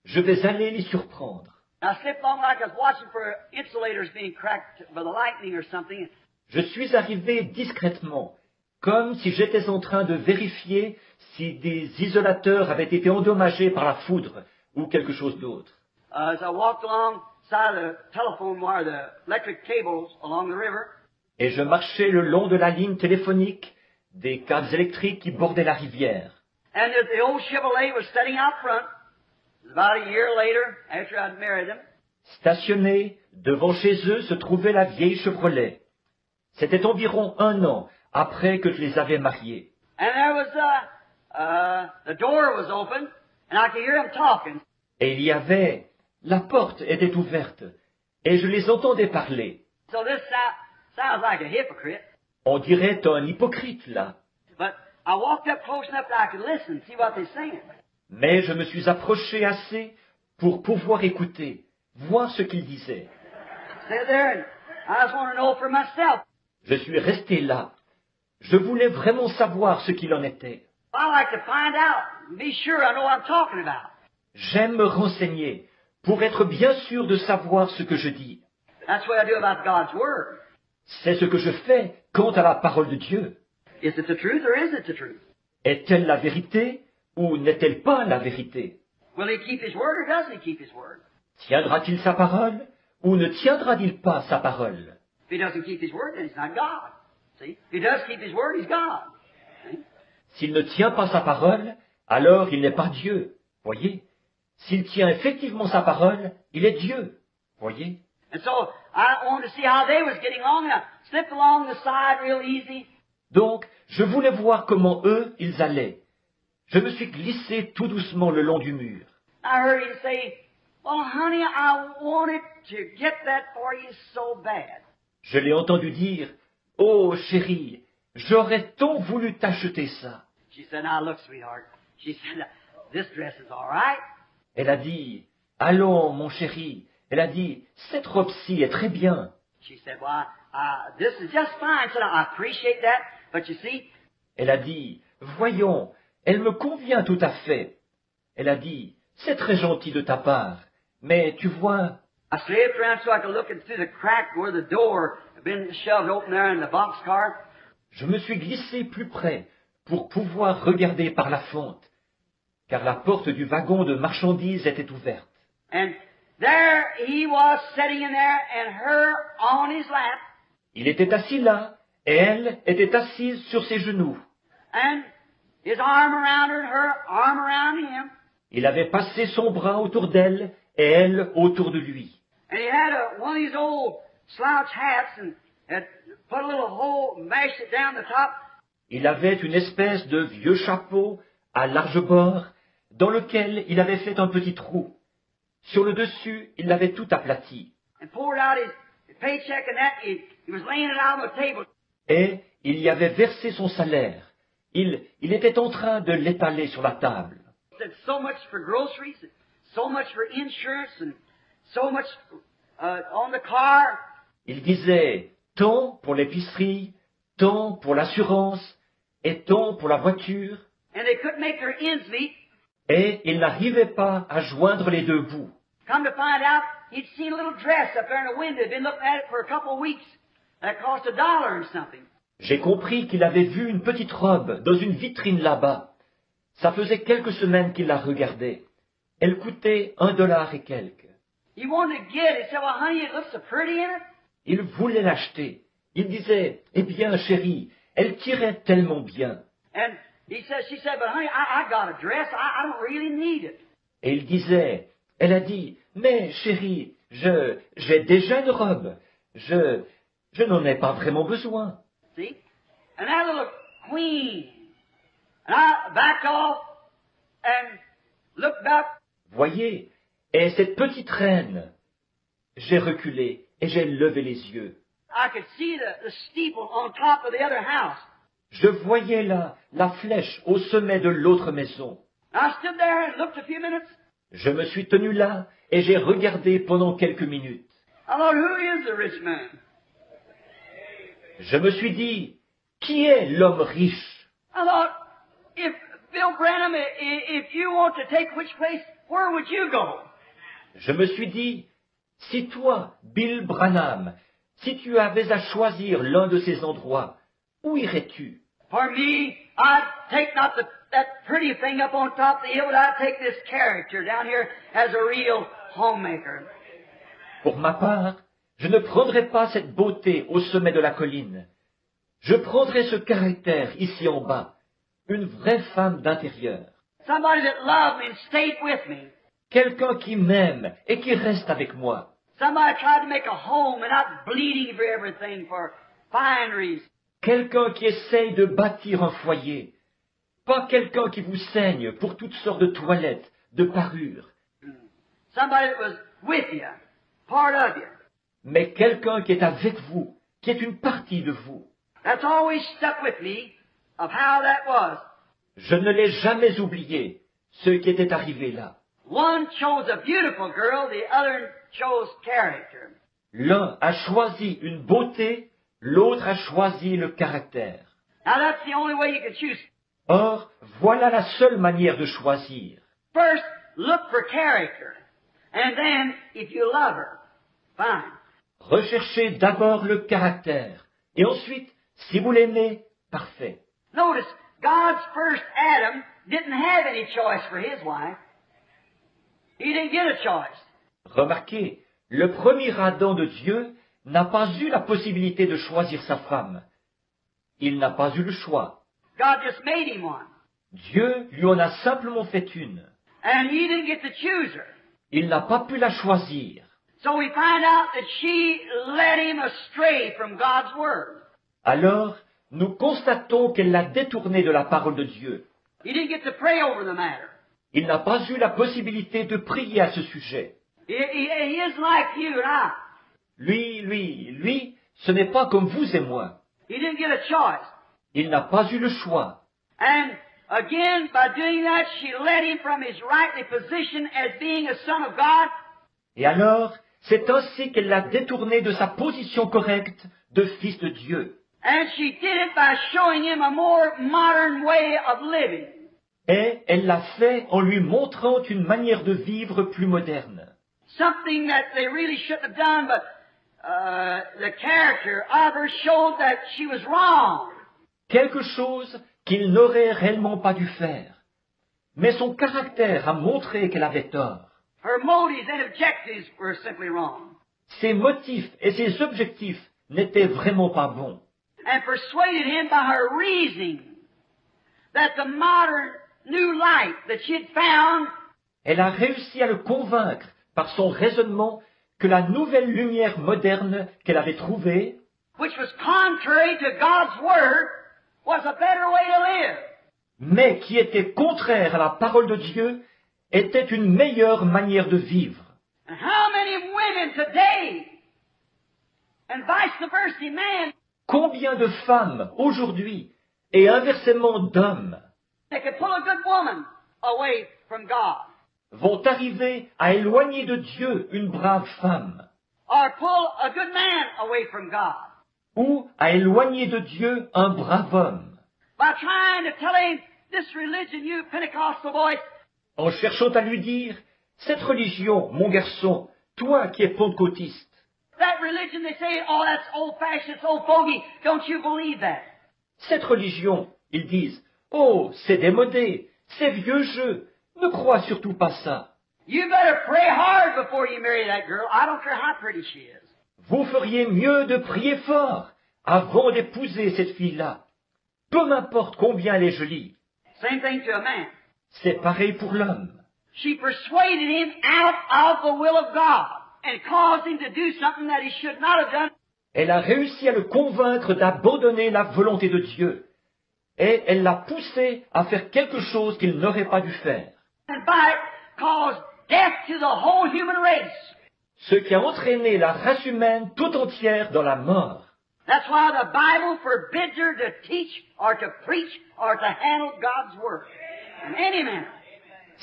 je vais aller les surprendre. I slipped along like I was watching for insulators being cracked by the lightning or something. Je suis arrivé discrètement, comme si j'étais en train de vérifier si des isolateurs avaient été endommagés par la foudre ou quelque chose d'autre. As I walked alongside the telephone wire, the electric cables along the river, Et je marchais le long de la ligne téléphonique, des câbles électriques qui bordaient la rivière. and the old Chevrolet was sitting out front. It was about a year later, after I'd married them, Stationnée devant chez eux se trouvait la vieille Chevrolet. C'était environ 1 an après que je les avais mariés. and there was the door was open, and I could hear them talking. Et il y avait, la porte était ouverte, et je les entendais parler. So this sounds like a hypocrite, On dirait un hypocrite là. but I walked up close enough that I could listen, see what they're saying. Mais je me suis approché assez pour pouvoir écouter, voir ce qu'ils disaient. Sit there, and I just want to know for myself. Je suis resté là. Je voulais vraiment savoir ce qu'il en était. I like to find out, and be sure I know what I'm talking about. J'aime me renseigner pour être bien sûr de savoir ce que je dis. That's what I do about God's Word. C'est ce que je fais quant à la parole de Dieu. Is it the truth or is it the truth? Est-elle la vérité ou n'est-elle pas la vérité? Will He keep His Word or doesn't He keep His Word? Tiendra-t-il sa parole ou ne tiendra-t-il pas sa parole? If He doesn't keep His Word, then He's not God. See? If He does keep His Word, He's God. See? S'il ne tient pas sa parole, alors il n'est pas Dieu. Voyez? S'il tient effectivement sa parole, il est Dieu. Voyez? And so I wanted to see how they was getting along, and I slipped along the side real easy. Donc, je voulais voir comment eux, ils allaient. Je me suis glissé tout doucement le long du mur. I heard him say, "Well, honey, I wanted to get that for you so bad." Je l'ai entendu dire, « Oh, chérie, j'aurais tant voulu t'acheter ça. She said, "Now look, sweetheart." She said, "This dress is all right." Elle a dit, « Allons, mon chéri. » Elle a dit, « Cette robe-ci est très bien. » She said, "Well, this is just fine." I said, "I appreciate that, but you see, Elle a dit, « Voyons, elle me convient tout à fait. » Elle a dit, « C'est très gentil de ta part, mais tu vois, I slipped around so I could look in through the crack where the door had been shoved open there in the boxcar. je me suis glissé plus près pour pouvoir regarder par la fente, car la porte du wagon de marchandises était ouverte. And there he was sitting in there and her on his lap. Il était assis là, et elle était assise sur ses genoux. And his arm around her arm around him. Il avait passé son bras autour d'elle, et elle autour de lui. And he had one of these old slouch hats and had put a little hole, mashed it down the top. Il avait une espèce de vieux chapeau à large bord, dans lequel il avait fait un petit trou. Sur le dessus, il l'avait tout aplati. And poured out his paycheck and that, he was laying it out on the table. Et il y avait versé son salaire. Il était en train de l'étaler sur la table. He said, so much for groceries, so much for insurance, and so much on the car. Il disait tant pour l'épicerie, tant pour l'assurance, et tant pour la voiture. And they couldn't make their ends meet. Et il n'arrivait pas à joindre les deux bouts. Come to find out, he'd seen a little dress up there in the window. He'd been looking at it for a couple of weeks. That cost $1 or something. J'ai compris qu'il avait vu une petite robe dans une vitrine là-bas. Ça faisait quelques semaines qu'il la regardait. Elle coûtait $1 et quelques. He wanted to get it. He said, well, honey, it looks so pretty in it. Il voulait l'acheter. Il disait, eh bien, chérie, elle tirait tellement bien. And she said, but honey, I got a dress. I don't really need it. Et il disait, elle a dit, mais chérie, j'ai déjà une robe. Je n'en ai pas vraiment besoin. See? And that little queen. And I backed off and looked back. Voyez, et cette petite reine, j'ai reculé et j'ai levé les yeux. I could see the steeple on top of the other house. Je voyais là la flèche au sommet de l'autre maison. I stood there and looked a few minutes. Je me suis tenu là et j'ai regardé pendant quelques minutes. I thought, who is the rich man? Je me suis dit, qui est l'homme riche? I thought, if Bill Branham, if you want to take which place, where would you go? Je me suis dit, si toi, Bill Branham, si tu avais à choisir l'un de ces endroits, où irais-tu? For me, I'd take not that pretty thing up on top of the hill, but I'd take this character down here as a real homemaker. Pour ma part, je ne prendrais pas cette beauté au sommet de la colline. Je prendrais ce caractère ici en bas, une vraie femme d'intérieur. Somebody that loved me and stayed with me. Quelqu'un qui m'aime et qui reste avec moi. Somebody that tried to make a home and not bleeding for everything for fineries. Quelqu'un qui essaye de bâtir un foyer. Pas quelqu'un qui vous saigne pour toutes sortes de toilettes, de parures. Somebody that was with you, part of you. Mais quelqu'un qui est avec vous, qui est une partie de vous. That's always stuck with me of how that was. Je ne l'ai jamais oublié, ce qui était arrivé là. One chose a beautiful girl, the other chose character. L'un a choisi une beauté, l'autre a choisi le caractère. Now that's the only way you can choose. Or, voilà la seule manière de choisir. First, look for character. And then, if you love her, fine. Recherchez d'abord le caractère, et ensuite, si vous l'aimez, parfait. Notice, God's first Adam didn't have any choice for his wife. He didn't get a choice. Remarquez, le premier Adam de Dieu n'a pas eu la possibilité de choisir sa femme. Il n'a pas eu le choix. God just made him one. Dieu lui en a simplement fait une. And he didn't get to choose her. Il n'a pas pu la choisir. So we find out that she led him astray from God's word. Alors, nous constatons qu'elle l'a détourné de la parole de Dieu. He didn't get to pray over the matter. Il n'a pas eu la possibilité de prier à ce sujet. He isn't like you and I. Lui, ce n'est pas comme vous et moi. He didn't get a choice. Il n'a pas eu le choix. And again, by doing that, she led him from his rightly position as being a son of God. Et alors, c'est ainsi qu'elle l'a détourné de sa position correcte de fils de Dieu. And she did it by showing him a more modern way of living. Et elle l'a fait en lui montrant une manière de vivre plus moderne. Something that they really shouldn't have done, but the character of her showed that she was wrong. Quelque chose qu'il n'aurait réellement pas dû faire. Mais son caractère a montré qu'elle avait tort. Her motives and objectives were simply wrong. Ses motifs et ses objectifs n'étaient vraiment pas bons. And persuaded him by her reasoning that the modern new light that she had found, Elle a réussi à le convaincre par son raisonnement que la nouvelle lumière moderne qu'elle avait trouvée, which was contrary to God's Word, was a better way to live. mais qui était contraire à la parole de Dieu, était une meilleure manière de vivre. And how many women today, and vice versa, men, Combien de femmes aujourd'hui, et inversement d'hommes, that could pull a good woman away from God, vont arriver à éloigner de Dieu une brave femme, or pull a good man away from God, ou à éloigner de Dieu un brave homme, by trying to tell him, this religion, you Pentecostal boys, en cherchant à lui dire, cette religion, mon garçon, toi qui es pentecôtiste, that religion, they say, oh, that's old-fashioned, it's old fogey, don't you believe that? cette religion, ils disent, oh, c'est démodé, c'est vieux jeu, ne crois surtout pas ça. You better pray hard before you marry that girl. I don't care how pretty she is. Vous feriez mieux de prier fort avant d'épouser cette fille-là. Peu m'importe combien elle est jolie. Same thing to a man. C'est pareil pour l'homme. She persuaded him out of the will of God and caused him to do something that he should not have done. Elle a réussi à le convaincre d'abandonner la volonté de Dieu. Et elle l'a poussé à faire quelque chose qu'il n'aurait pas dû faire. And by it caused death to the whole human race. Ce qui a entraîné la race humaine tout entière dans la mort. That's why the Bible forbids her to teach or to preach or to handle God's Word in any manner.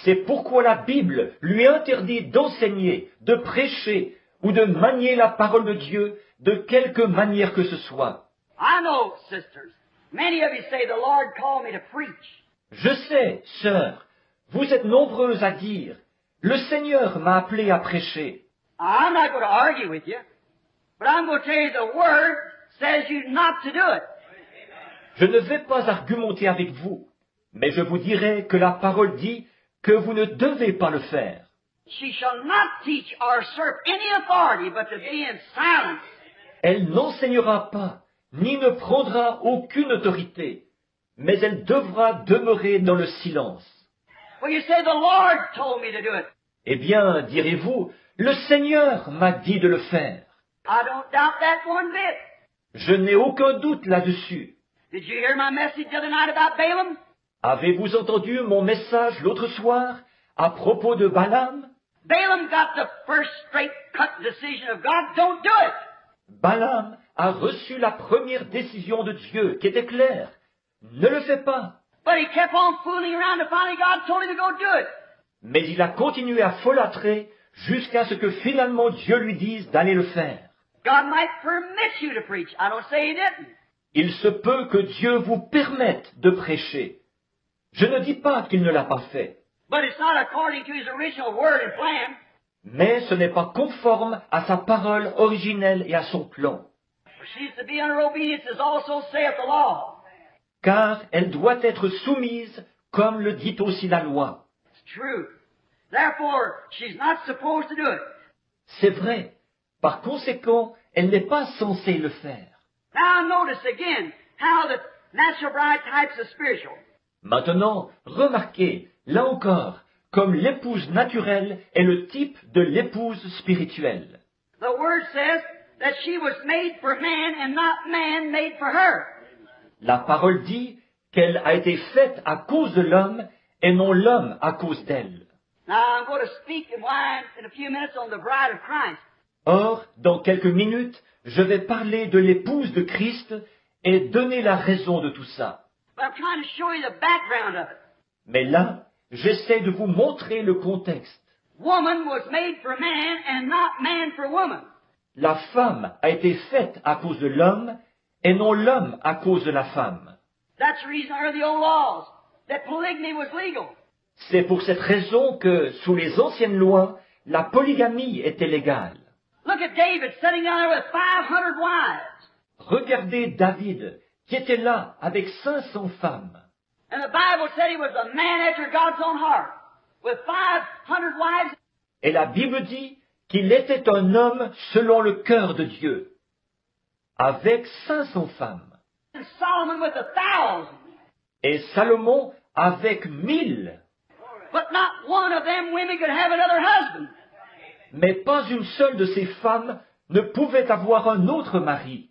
C'est pourquoi la Bible lui interdit d'enseigner, de prêcher ou de manier la parole de Dieu de quelque manière que ce soit. I know, sisters, many of you say the Lord called me to preach. Je sais, sœurs, vous êtes nombreuses à dire, le Seigneur m'a appelé à prêcher. I'm not going to argue with you, but I'm going to tell you the Word says you not to do it. Je ne vais pas argumenter avec vous, mais je vous dirai que la parole dit que vous ne devez pas le faire. She shall not teach or usurp any authority, but to be in silence. Elle n'enseignera pas, ni ne prendra aucune autorité, mais elle devra demeurer dans le silence. Well, you say the Lord told me to do it. Eh bien, direz-vous, le Seigneur m'a dit de le faire. I don't doubt that one bit. Je n'ai aucun doute là-dessus. Did you hear my message the other night about Balaam? Avez-vous entendu mon message l'autre soir à propos de Balaam? Balaam got the first straight-cut decision of God. Don't do it. Balaam a reçu la première décision de Dieu qui était claire. Ne le fais pas. But he kept on fooling around and finally God told him to go do it. Mais il a continué à folâtrer jusqu'à ce que finalement Dieu lui dise d'aller le faire. God might permit you to preach. I don't say he didn't. Il se peut que Dieu vous permette de prêcher. Je ne dis pas qu'il ne l'a pas fait, But it's not according to his original word and plan. mais ce n'est pas conforme à sa parole originelle et à son plan, For she's to be under obedience as also saith the law. car elle doit être soumise comme le dit aussi la loi. It's true. Therefore, she's not supposed to do it. C'est vrai. Par conséquent, elle n'est pas censée le faire. Now notice again how the natural bride types the spiritual. Maintenant, remarquez, là encore, comme l'épouse naturelle est le type de l'épouse spirituelle. The word says that she was made for man and not man made for her. La parole dit qu'elle a été faite à cause de l'homme et non l'homme à cause d'elle. Now I'm going to speak in a few minutes on the bride of Christ. Or, dans quelques minutes, je vais parler de l'épouse de Christ et donner la raison de tout ça. But I'm trying to show you the background of it. Mais là, j'essaie de vous montrer le contexte. Woman was made for man and not man for woman. La femme a été faite à cause de l'homme et non l'homme à cause de la femme. That's the reason under the old laws that polygamy was legal. C'est pour cette raison que, sous les anciennes lois, la polygamie était légale. Look at David sitting down there with 500 wives. Regardez David, qui était là avec 500 femmes. And the Bible said he was a man after God's own heart, with 500 wives. Et la Bible dit qu'il était un homme selon le cœur de Dieu, avec 500 femmes. And Solomon with 1,000. Et Salomon avec 1000. But not one of them women could have another husband. Mais pas une seule de ces femmes ne pouvait avoir un autre mari.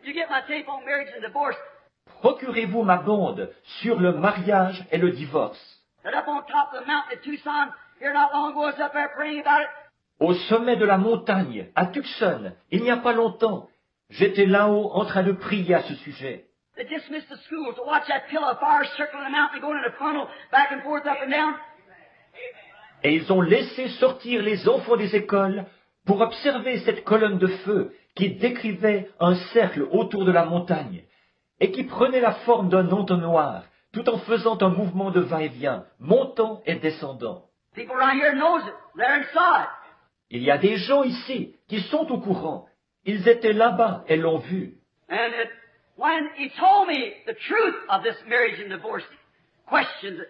You get my tape on marriage and divorce. Procurez-vous ma bande sur le mariage et le divorce. That up on top of the mountain at Tucson, here not long ago, I was up there praying about it. Au sommet de la montagne, à Tucson, il n'y a pas longtemps, j'étais là-haut en train de prier à ce sujet. They dismissed the schools to watch that pillar of fire circling the mountain, going in a funnel, back and forth, up and down. Et ils ont laissé sortir les enfants des écoles pour observer cette colonne de feu qui décrivait un cercle autour de la montagne et qui prenait la forme d'un entonnoir tout en faisant un mouvement de va-et-vient, montant et descendant. People around here knows it. They're inside. Il y a des gens ici qui sont au courant. Ils étaient là-bas et l'ont vu. And when he told me the truth of this marriage and divorce questions,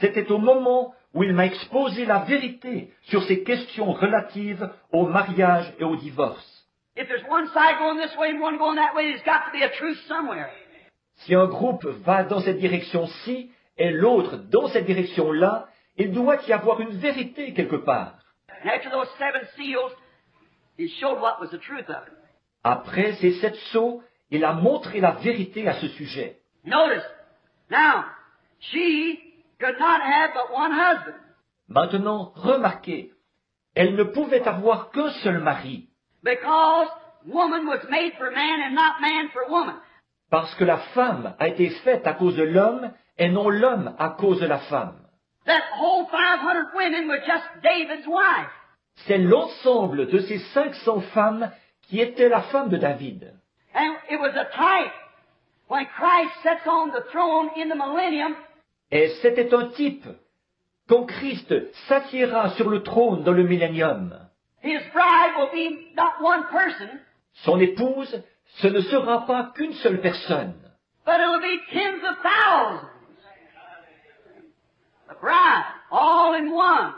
C'était au moment où il m'a exposé la vérité sur ces questions relatives au mariage et au divorce. if there's one side going this way and one going that way, there's got to be a truth somewhere. Si un groupe va dans cette direction-ci et l'autre dans cette direction-là, il doit y avoir une vérité quelque part. And after those 7 seals, he showed what was the truth of it. Après ces 7 sceaux, il a montré la vérité à ce sujet. Notice, now, she could not have but one husband. Maintenant, remarquez, elle ne pouvait avoir qu'un seul mari, Because woman was made for man and not man for woman. parce que la femme a été faite à cause de l'homme et non l'homme à cause de la femme. That whole 500 women were just David's wife. C'est l'ensemble de ces 500 femmes qui étaient la femme de David. And it was a type. When Christ sits on the throne in the millennium, Et c'était un type. Quand Christ s'assiera sur le trône dans le millénium, his bride will be not one person, son épouse, ce ne sera pas qu'une seule personne, but it will be tens of thousands. The bride, all in one.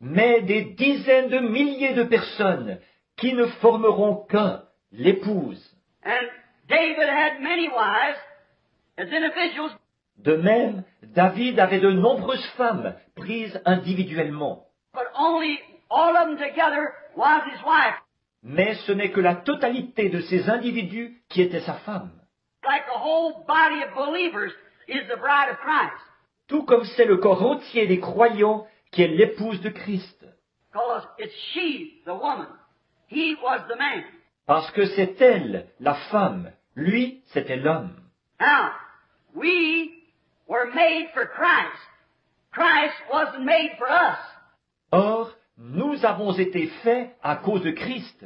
mais des dizaines de milliers de personnes qui ne formeront qu'un, l'épouse. And David had many wives as individuals, De même, David avait de nombreuses femmes prises individuellement. but only all of them together was his wife. Mais ce n'est que la totalité de ces individus qui était sa femme. Like the whole body of believers is the bride of Christ. Tout comme c'est le corps entier des croyants qui est l'épouse de Christ. Because it's she, the woman. He was the man. Parce que c'est elle, la femme. Lui, c'était l'homme. Now, we were made for Christ. Christ wasn't made for us. Or, nous avons été faits à cause de Christ.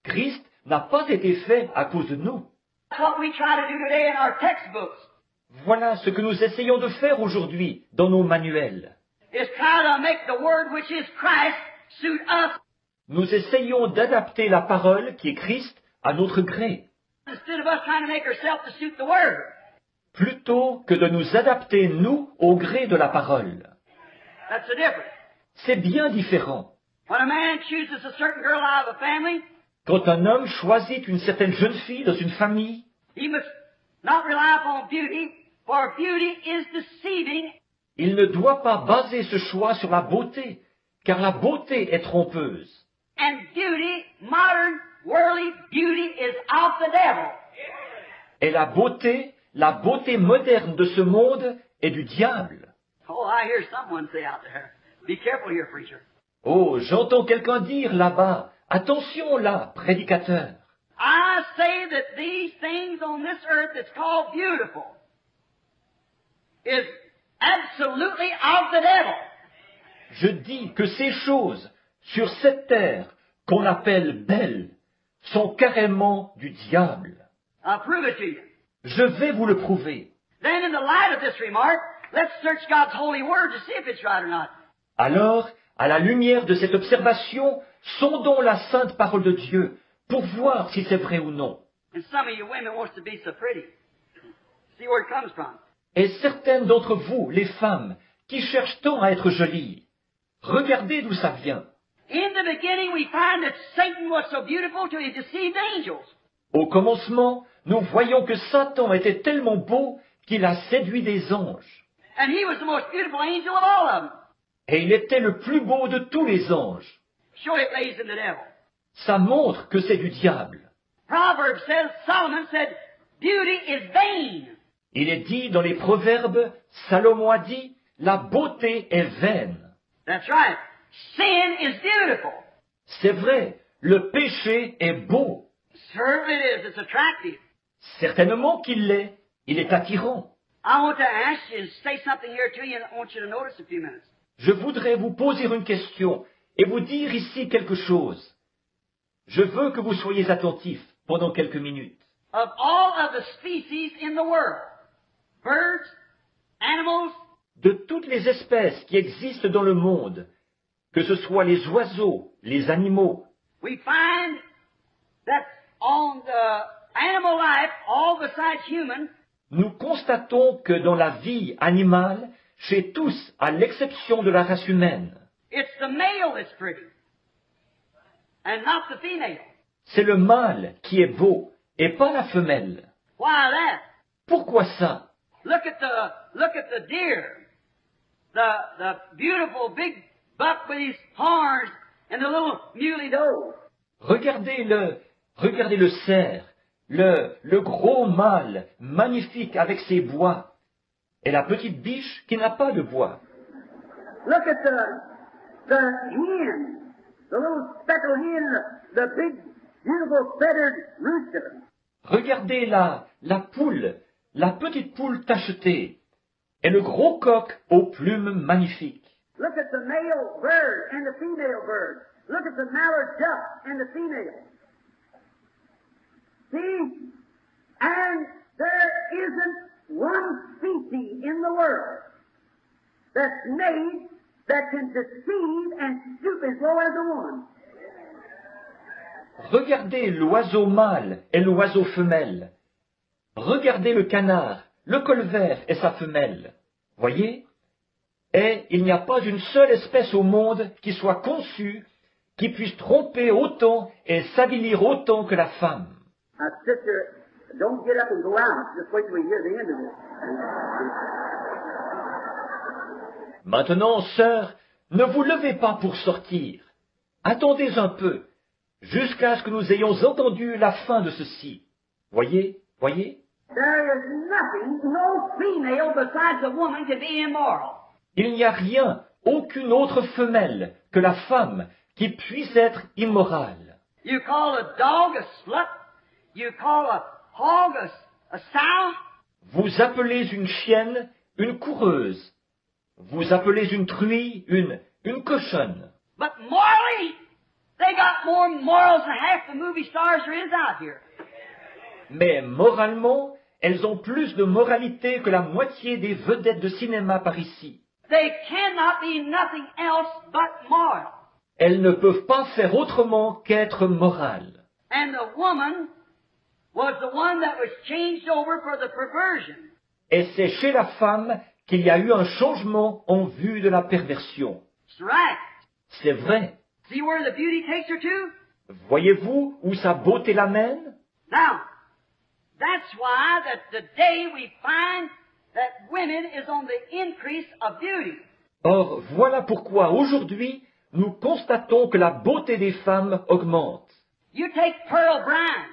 Christ n'a pas été fait à cause de nous. That's what we try to do today in our textbooks, Voilà ce que nous essayons de faire aujourd'hui dans nos manuels. is try to make the word which is Christ suit us Nous essayons d'adapter la parole qui est Christ à notre gré, instead of us trying to make ourselves to suit the word. plutôt que de nous adapter, nous, au gré de la parole. That's the difference. C'est bien différent. When a man chooses a certain girl out of a family, Quand un homme choisit une certaine jeune fille dans une famille, he must not rely upon beauty, for beauty is deceiving, il ne doit pas baser ce choix sur la beauté, car la beauté est trompeuse. and beauty, modern, worldly beauty, is of the devil. Et la beauté moderne de ce monde est du diable. Oh, I hear someone say out there, be careful here, preacher. Oh, j'entends quelqu'un dire là-bas, attention là, prédicateur. I say that these things on this earth that's called beautiful is absolutely of the devil. Je dis que ces choses sur cette terre qu'on appelle belles sont carrément du diable. I'll prove it to you. Je vais vous le prouver. Then in the light of this remark, let's search God's holy word to see if it's right or not. Alors, à la lumière de cette observation, sondons la sainte parole de Dieu pour voir si c'est vrai ou non. And some of you women wants to be so pretty. See where it comes from. Et certaines d'entre vous, les femmes, qui cherchent tant à être jolies, regardez d'où ça vient. In the beginning, we find that Satan was so beautiful till he deceived angels. Au commencement, nous voyons que Satan était tellement beau qu'il a séduit des anges. And he was the most beautiful angel of all of them. Et il était le plus beau de tous les anges. Surely it lays in the devil. Ça montre que c'est du diable. Proverbs says, Solomon said, beauty is vain. Il est dit dans les Proverbes, Salomon a dit, la beauté est vaine. That's right. Sin is beautiful. C'est vrai, le péché est beau. Certainly it is. It's attractive. Certainement qu'il l'est. Il est attirant. I want to ask you and say something here to you, and I want you to notice a few minutes. Je voudrais vous poser une question et vous dire ici quelque chose. Je veux que vous soyez attentifs pendant quelques minutes. Of all of the species in the world, birds, animals, De toutes les espèces qui existent dans le monde, que ce soit les oiseaux, les animaux, we find that on the animal life, all besides human, nous constatons que dans la vie animale, chez tous, à l'exception de la race humaine, it's the male that's pretty, and not the female. c'est le mâle qui est beau et pas la femelle. Why that? Pourquoi ça? Look at the deer, the beautiful big buck with his horns, and the little muley doe. Regardez le cerf, le gros mâle magnifique avec ses bois, et la petite biche qui n'a pas de bois. Look at the hen, the little speckled hen, the big, beautiful feathered rooster. Regardez la poule, la petite poule tachetée, et le gros coq aux plumes magnifiques. Look at the male bird and the female bird. Look at the mallard duck and the female. See? And there isn't one species in the world that's made that can deceive and stoop as low as the one. Regardez l'oiseau mâle et l'oiseau femelle. Regardez le canard, le colvert et sa femelle. Voyez? Et il n'y a pas une seule espèce au monde qui soit conçue, qui puisse tromper autant et s'avilir autant que la femme. Now, sister, don't get up and go out. Just wait till we hear the end of this. Maintenant, sœur, ne vous levez pas pour sortir. Attendez un peu, jusqu'à ce que nous ayons entendu la fin de ceci. Voyez? Voyez? There is nothing, no female besides a woman can be immoral. Il n'y a rien, aucune autre femelle que la femme qui puisse être immorale. You call a dog a slut. You call a hog a sow. Vous appelez une chienne une coureuse. Vous appelez une truie une cochonne. But morally, they got more morals than half the movie stars there is out here. Mais moralement, elles ont plus de moralité que la moitié des vedettes de cinéma par ici. They cannot be nothing else but moral. Elles ne peuvent pas faire autrement qu'être morales. And the woman was the one that was changed over for the perversion. Et c'est chez la femme qu'il y a eu un changement en vue de la perversion. It's right. C'est vrai. See where the beauty takes her to? Voyez-vous où sa beauté l'amène? Now, that's why that today we find that women is on the increase of beauty. Or, voilà pourquoi aujourd'hui, nous constatons que la beauté des femmes augmente. You take Pearl Brown.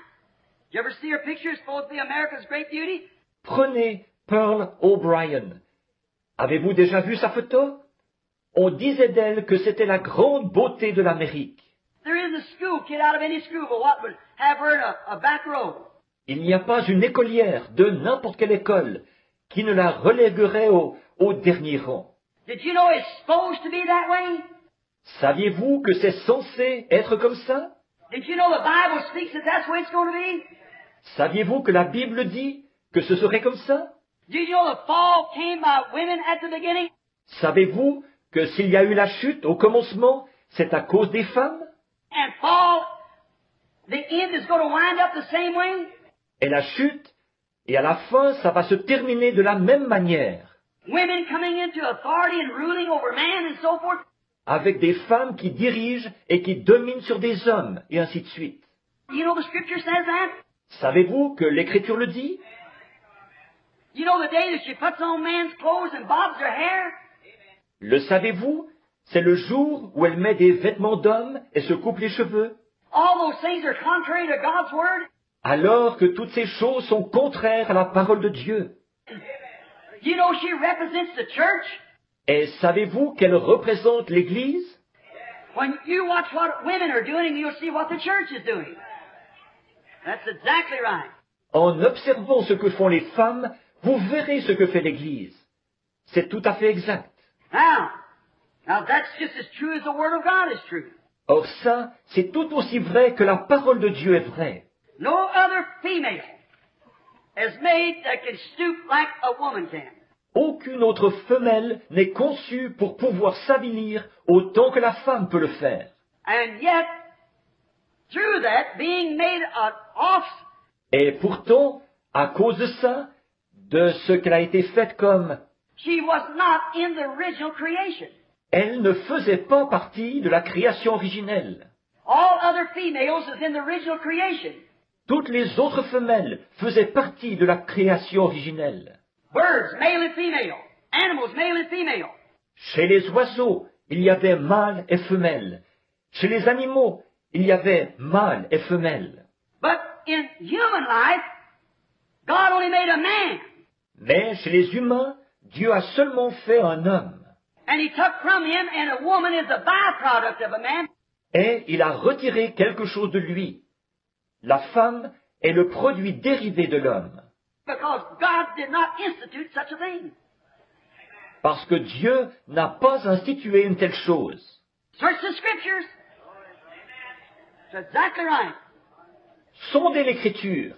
Did you ever see her picture? It's supposed to be America's great beauty. Prenez Pearl O'Brien. Avez-vous déjà vu sa photo? On disait d'elle que c'était la grande beauté de l'Amérique. There isn't a school kid out of any school but what would have her in a back row. Il n'y a pas une écolière de n'importe quelle école qui ne la reléguerait au dernier rang. Did you know it's supposed to be that way? Saviez-vous que c'est censé être comme ça? Did you know the Bible speaks that that's the way it's going to be? Saviez-vous que la Bible dit que ce serait comme ça? Did you know the fall came by women at the beginning? Savez-vous que s'il y a eu la chute au commencement, c'est à cause des femmes? And fall, the end is going to wind up the same way? Et la chute, et à la fin, ça va se terminer de la même manière. Women coming into authority and ruling over man and so forth? avec des femmes qui dirigent et qui dominent sur des hommes, et ainsi de suite. You know the scripture says that? Savez-vous que l'Écriture le dit? You know the day that she puts on man's clothes and bobs her hair? Le savez-vous? C'est le jour où elle met des vêtements d'homme et se coupe les cheveux. All those things are contrary to God's word. Alors que toutes ces choses sont contraires à la parole de Dieu. You know she represents the church. Et savez-vous qu'elle représente l'Église? When you watch what women are doing, you'll see what the church is doing. That's exactly right. En observant ce que font les femmes, vous verrez ce que fait l'Église. C'est tout à fait exact. Now that's just as true as the Word of God is true. Or ça, c'est tout aussi vrai que la parole de Dieu est vraie. No other female is made that can stoop like a woman can. Aucune autre femelle n'est conçue pour pouvoir s'avilir autant que la femme peut le faire. And yet, through that, being made an offspring, Et pourtant, à cause de ça, de ce qu'elle a été faite comme, she was not in the original creation. elle ne faisait pas partie de la création originelle. All other females is in the original creation. Toutes les autres femelles faisaient partie de la création originelle. Birds, male and female. Animals, male and female. Chez les oiseaux, il y avait mâle et femelle. Chez les animaux, il y avait mâle et femelle. But in human life, God only made a man. Mais chez les humains, Dieu a seulement fait un homme. And he took from him, and a woman is a byproduct of a man. Et il a retiré quelque chose de lui. La femme est le produit dérivé de l'homme. Because God did not institute such a thing. Parce que Dieu n'a pas institué une telle chose. Search the scriptures. It's exactly right. Sondez l'Écriture.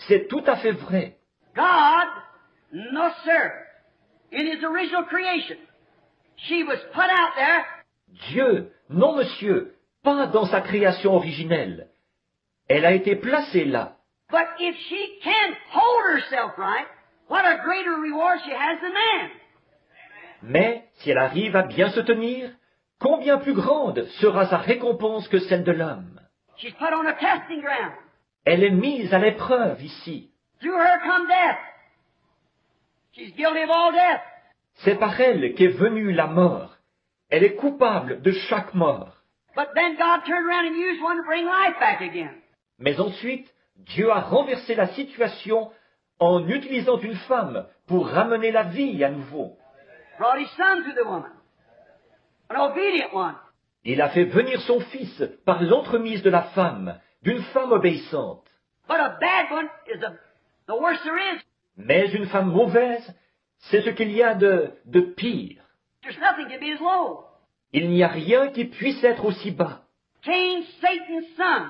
C'est tout à fait vrai. God, no sir, in his original creation, she was put out there. Dieu, non monsieur, pas dans sa création originelle. Elle a été placée là. But if she can hold herself right, what a greater reward she has than man. Mais si elle arrive à bien se tenir, combien plus grande sera sa récompense que celle de l'homme? She's put on a testing ground. Elle est mise à l'épreuve ici. Through her come death. She's guilty of all death. C'est par elle qu'est venue la mort. Elle est coupable de chaque mort. But then God turned around and used one to bring life back again. Mais ensuite, Dieu a renversé la situation en utilisant une femme pour ramener la vie à nouveau. Brought his son to the woman. An obedient one. Il a fait venir son fils par l'entremise de la femme, d'une femme obéissante. But a bad one is the worst there is. Mais une femme mauvaise, c'est ce qu'il y a de pire. There's nothing can be as low. Il n'y a rien qui puisse être aussi bas. Cain, Satan's son,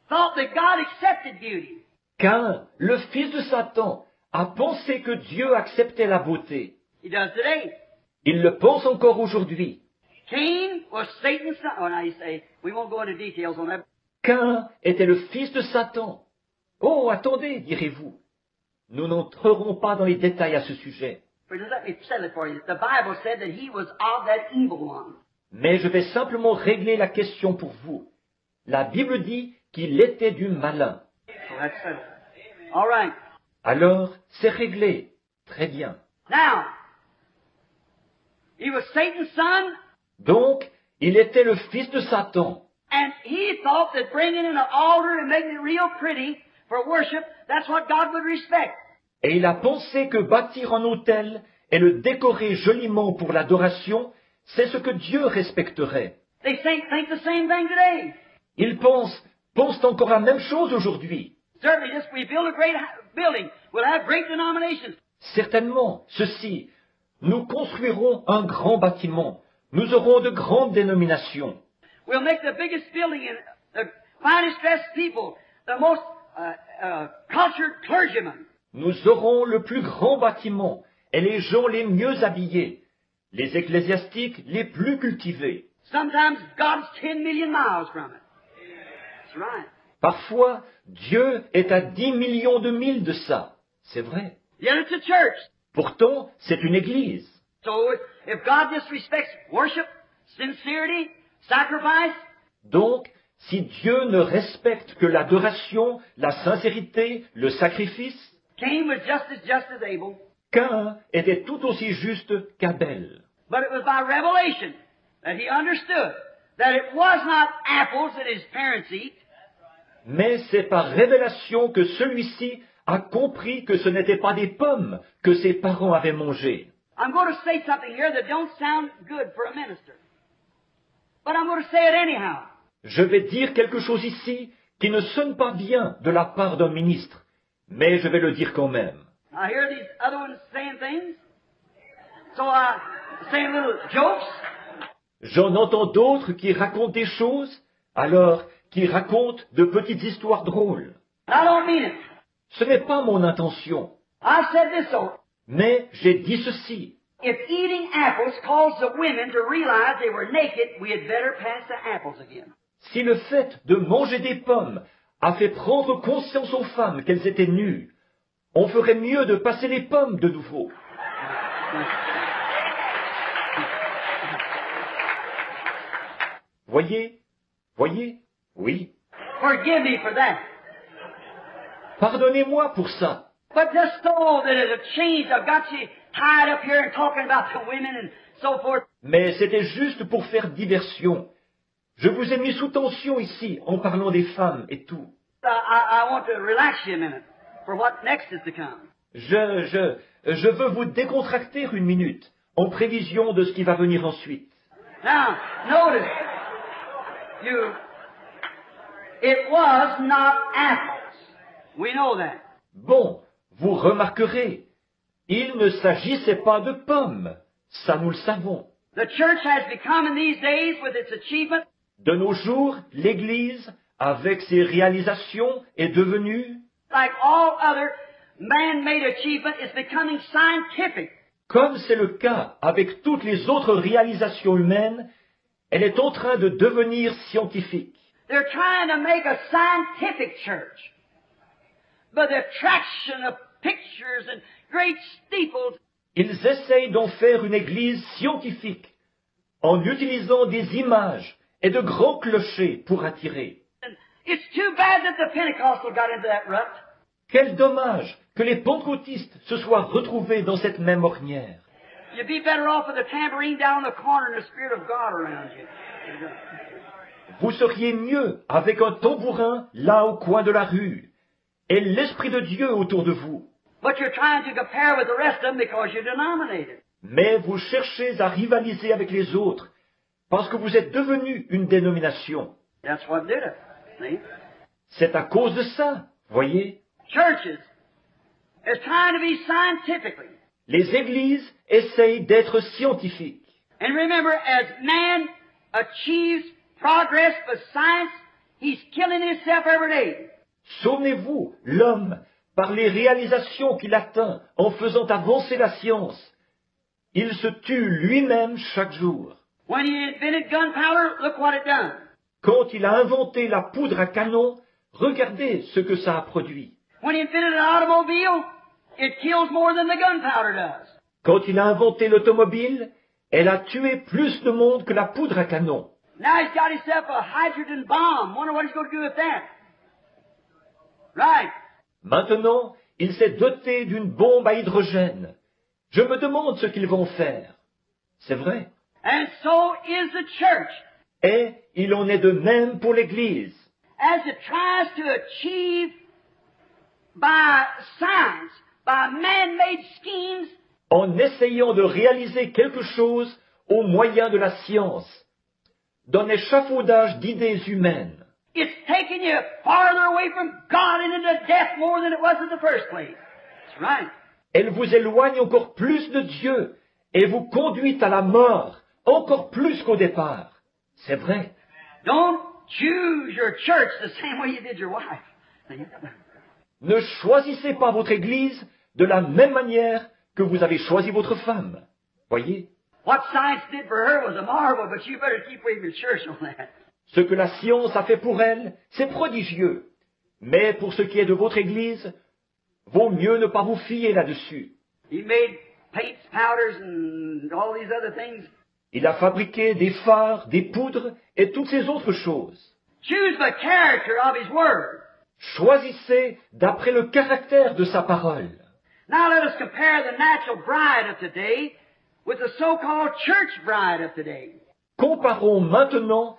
thought that God accepted beauty. Cain, le fils de Satan, a pensé que Dieu acceptait la beauté. He does today. Il le pense encore aujourd'hui. Cain was Satan's son. Oh, now you say, we won't go into details on that. Cain était le fils de Satan. Oh, attendez, direz-vous. Nous n'entrerons pas dans les détails à ce sujet. But let me settle it for you. The Bible said that he was of that evil one. Mais je vais simplement régler la question pour vous. La Bible dit qu'il était du malin. So that's settled. All right. Alors, c'est réglé. Très bien. Now, he was Satan's son, Donc, il était le fils de Satan. and he thought that bringing in an altar and making it real pretty for worship, that's what God would respect. Et il a pensé que bâtir un autel et le décorer joliment pour l'adoration, c'est ce que Dieu respecterait. They think the same thing today. Ils pensent encore la même chose aujourd'hui. Certainly, just we build a great building, we'll have great denominations. Certainement, ceci, nous construirons un grand bâtiment, nous aurons de grandes dénominations. We'll make the biggest building and the finest dressed people, the most cultured clergymen. Nous aurons le plus grand bâtiment et les gens les mieux habillés, les ecclésiastiques les plus cultivés. Sometimes God's 10 million miles from it. That's right. Parfois, Dieu est à 10 millions de milles de ça. C'est vrai. Yet it's a church. Pourtant, c'est une église. So if God just respects worship, sincerity, sacrifice, Donc, si Dieu ne respecte que l'adoration, la sincérité, le sacrifice, Cain was just as Abel. Caïn était tout aussi juste qu'Abel. But it was by revelation that he understood that it was not apples that his parents eat. Mais c'est par révélation que celui-ci a compris que ce n'était pas des pommes que ses parents avaient mangées. I'm going to say something here that don't sound good for a minister. But I'm going to say it anyhow. Je vais dire quelque chose ici qui ne sonne pas bien de la part d'un ministre, mais je vais le dire quand même. I hear these other ones saying things. So saying little jokes. J'en entends d'autres qui racontent des choses, alors qui racontent de petites histoires drôles. I don't mean it. Ce n'est pas mon intention, I said this though. mais j'ai dit ceci. If eating apples caused the women to realize they were naked, we had better pass the apples again. Si le fait de manger des pommes a fait prendre conscience aux femmes qu'elles étaient nues, on ferait mieux de passer les pommes de nouveau. Voyez, oui. Forgive me for that. Pardonnez-moi pour ça. But just so that it a change, I've got you tied up here and talking about the women and so forth. Mais c'était juste pour faire diversion. Je vous ai mis sous tension ici en parlant des femmes et tout. I want to relax you a minute for what next is to come. Je veux vous décontracter une minute en prévision de ce qui va venir ensuite. Now, notice, it was not apples. We know that. Bon, vous remarquerez, il ne s'agissait pas de pommes. Ça, nous le savons. The church has become in these days with its achievement. De nos jours, l'Église, avec ses réalisations, est devenue, Like all other man-made achievement, is becoming scientific. comme c'est le cas avec toutes les autres réalisations humaines, elle est en train de devenir scientifique. They're trying to make a scientific church. But the attraction of pictures and great steeples. Ils essayent d'en faire une Église scientifique, en utilisant des images et de grands clochers pour attirer. And it's too bad that the Pentecostal got into that rut. Quel dommage que les pentecôtistes se soient retrouvés dans cette même ornière. You'd be better off with a tambourine down in the corner and the Spirit of God around you. Vous seriez mieux avec un tambourin là au coin de la rue et l'Esprit de Dieu autour de vous. But you're trying to compare with the rest of them because you're denominated. Mais vous cherchez à rivaliser avec les autres parce que vous êtes devenu une dénomination. That's what did it. See? C'est à cause de ça, voyez. Churches is trying to be scientifically. Les églises essayent d'être scientifiques. And remember, as man achieves progress with science, he's killing himself every day. Souvenez-vous, l'homme, par les réalisations qu'il atteint en faisant avancer la science, il se tue lui-même chaque jour. When he invented gunpowder, look what it done. Quand il a inventé la poudre à canon, regardez ce que ça a produit. When he invented an automobile, it kills more than the gunpowder does. Quand il a inventé l'automobile, elle a tué plus de monde que la poudre à canon. Now he's got himself a hydrogen bomb. Wonder what he's going to do with that. Right. Maintenant, il s'est doté d'une bombe à hydrogène. Je me demande ce qu'ils vont faire. C'est vrai. And so is the church. Et il en est de même pour l'Église. As it tries to achieve by science, by man-made schemes, En essayant de réaliser quelque chose au moyen de la science, d'un échafaudage d'idées humaines. it's taking you farther away from God and into death more than it was in the first place. That's right. Elle vous éloigne encore plus de Dieu et vous conduit à la mort encore plus qu'au départ. C'est vrai. Don't choose your church the same way you did your wife. Ne choisissez pas votre Église de la même manière que vous avez choisi votre femme. Voyez, What science did for her was a marvel, but you better keep away from your church on that. ce que la science a fait pour elle, c'est prodigieux. Mais pour ce qui est de votre Église, vaut mieux ne pas vous fier là-dessus. He made paints, powders, and all these other things. Il a fabriqué des fards, des poudres et toutes ces autres choses. Choose the character of His Word. Choisissez d'après le caractère de sa parole. Now let us compare the natural bride of today with the so-called church bride of today. Comparons maintenant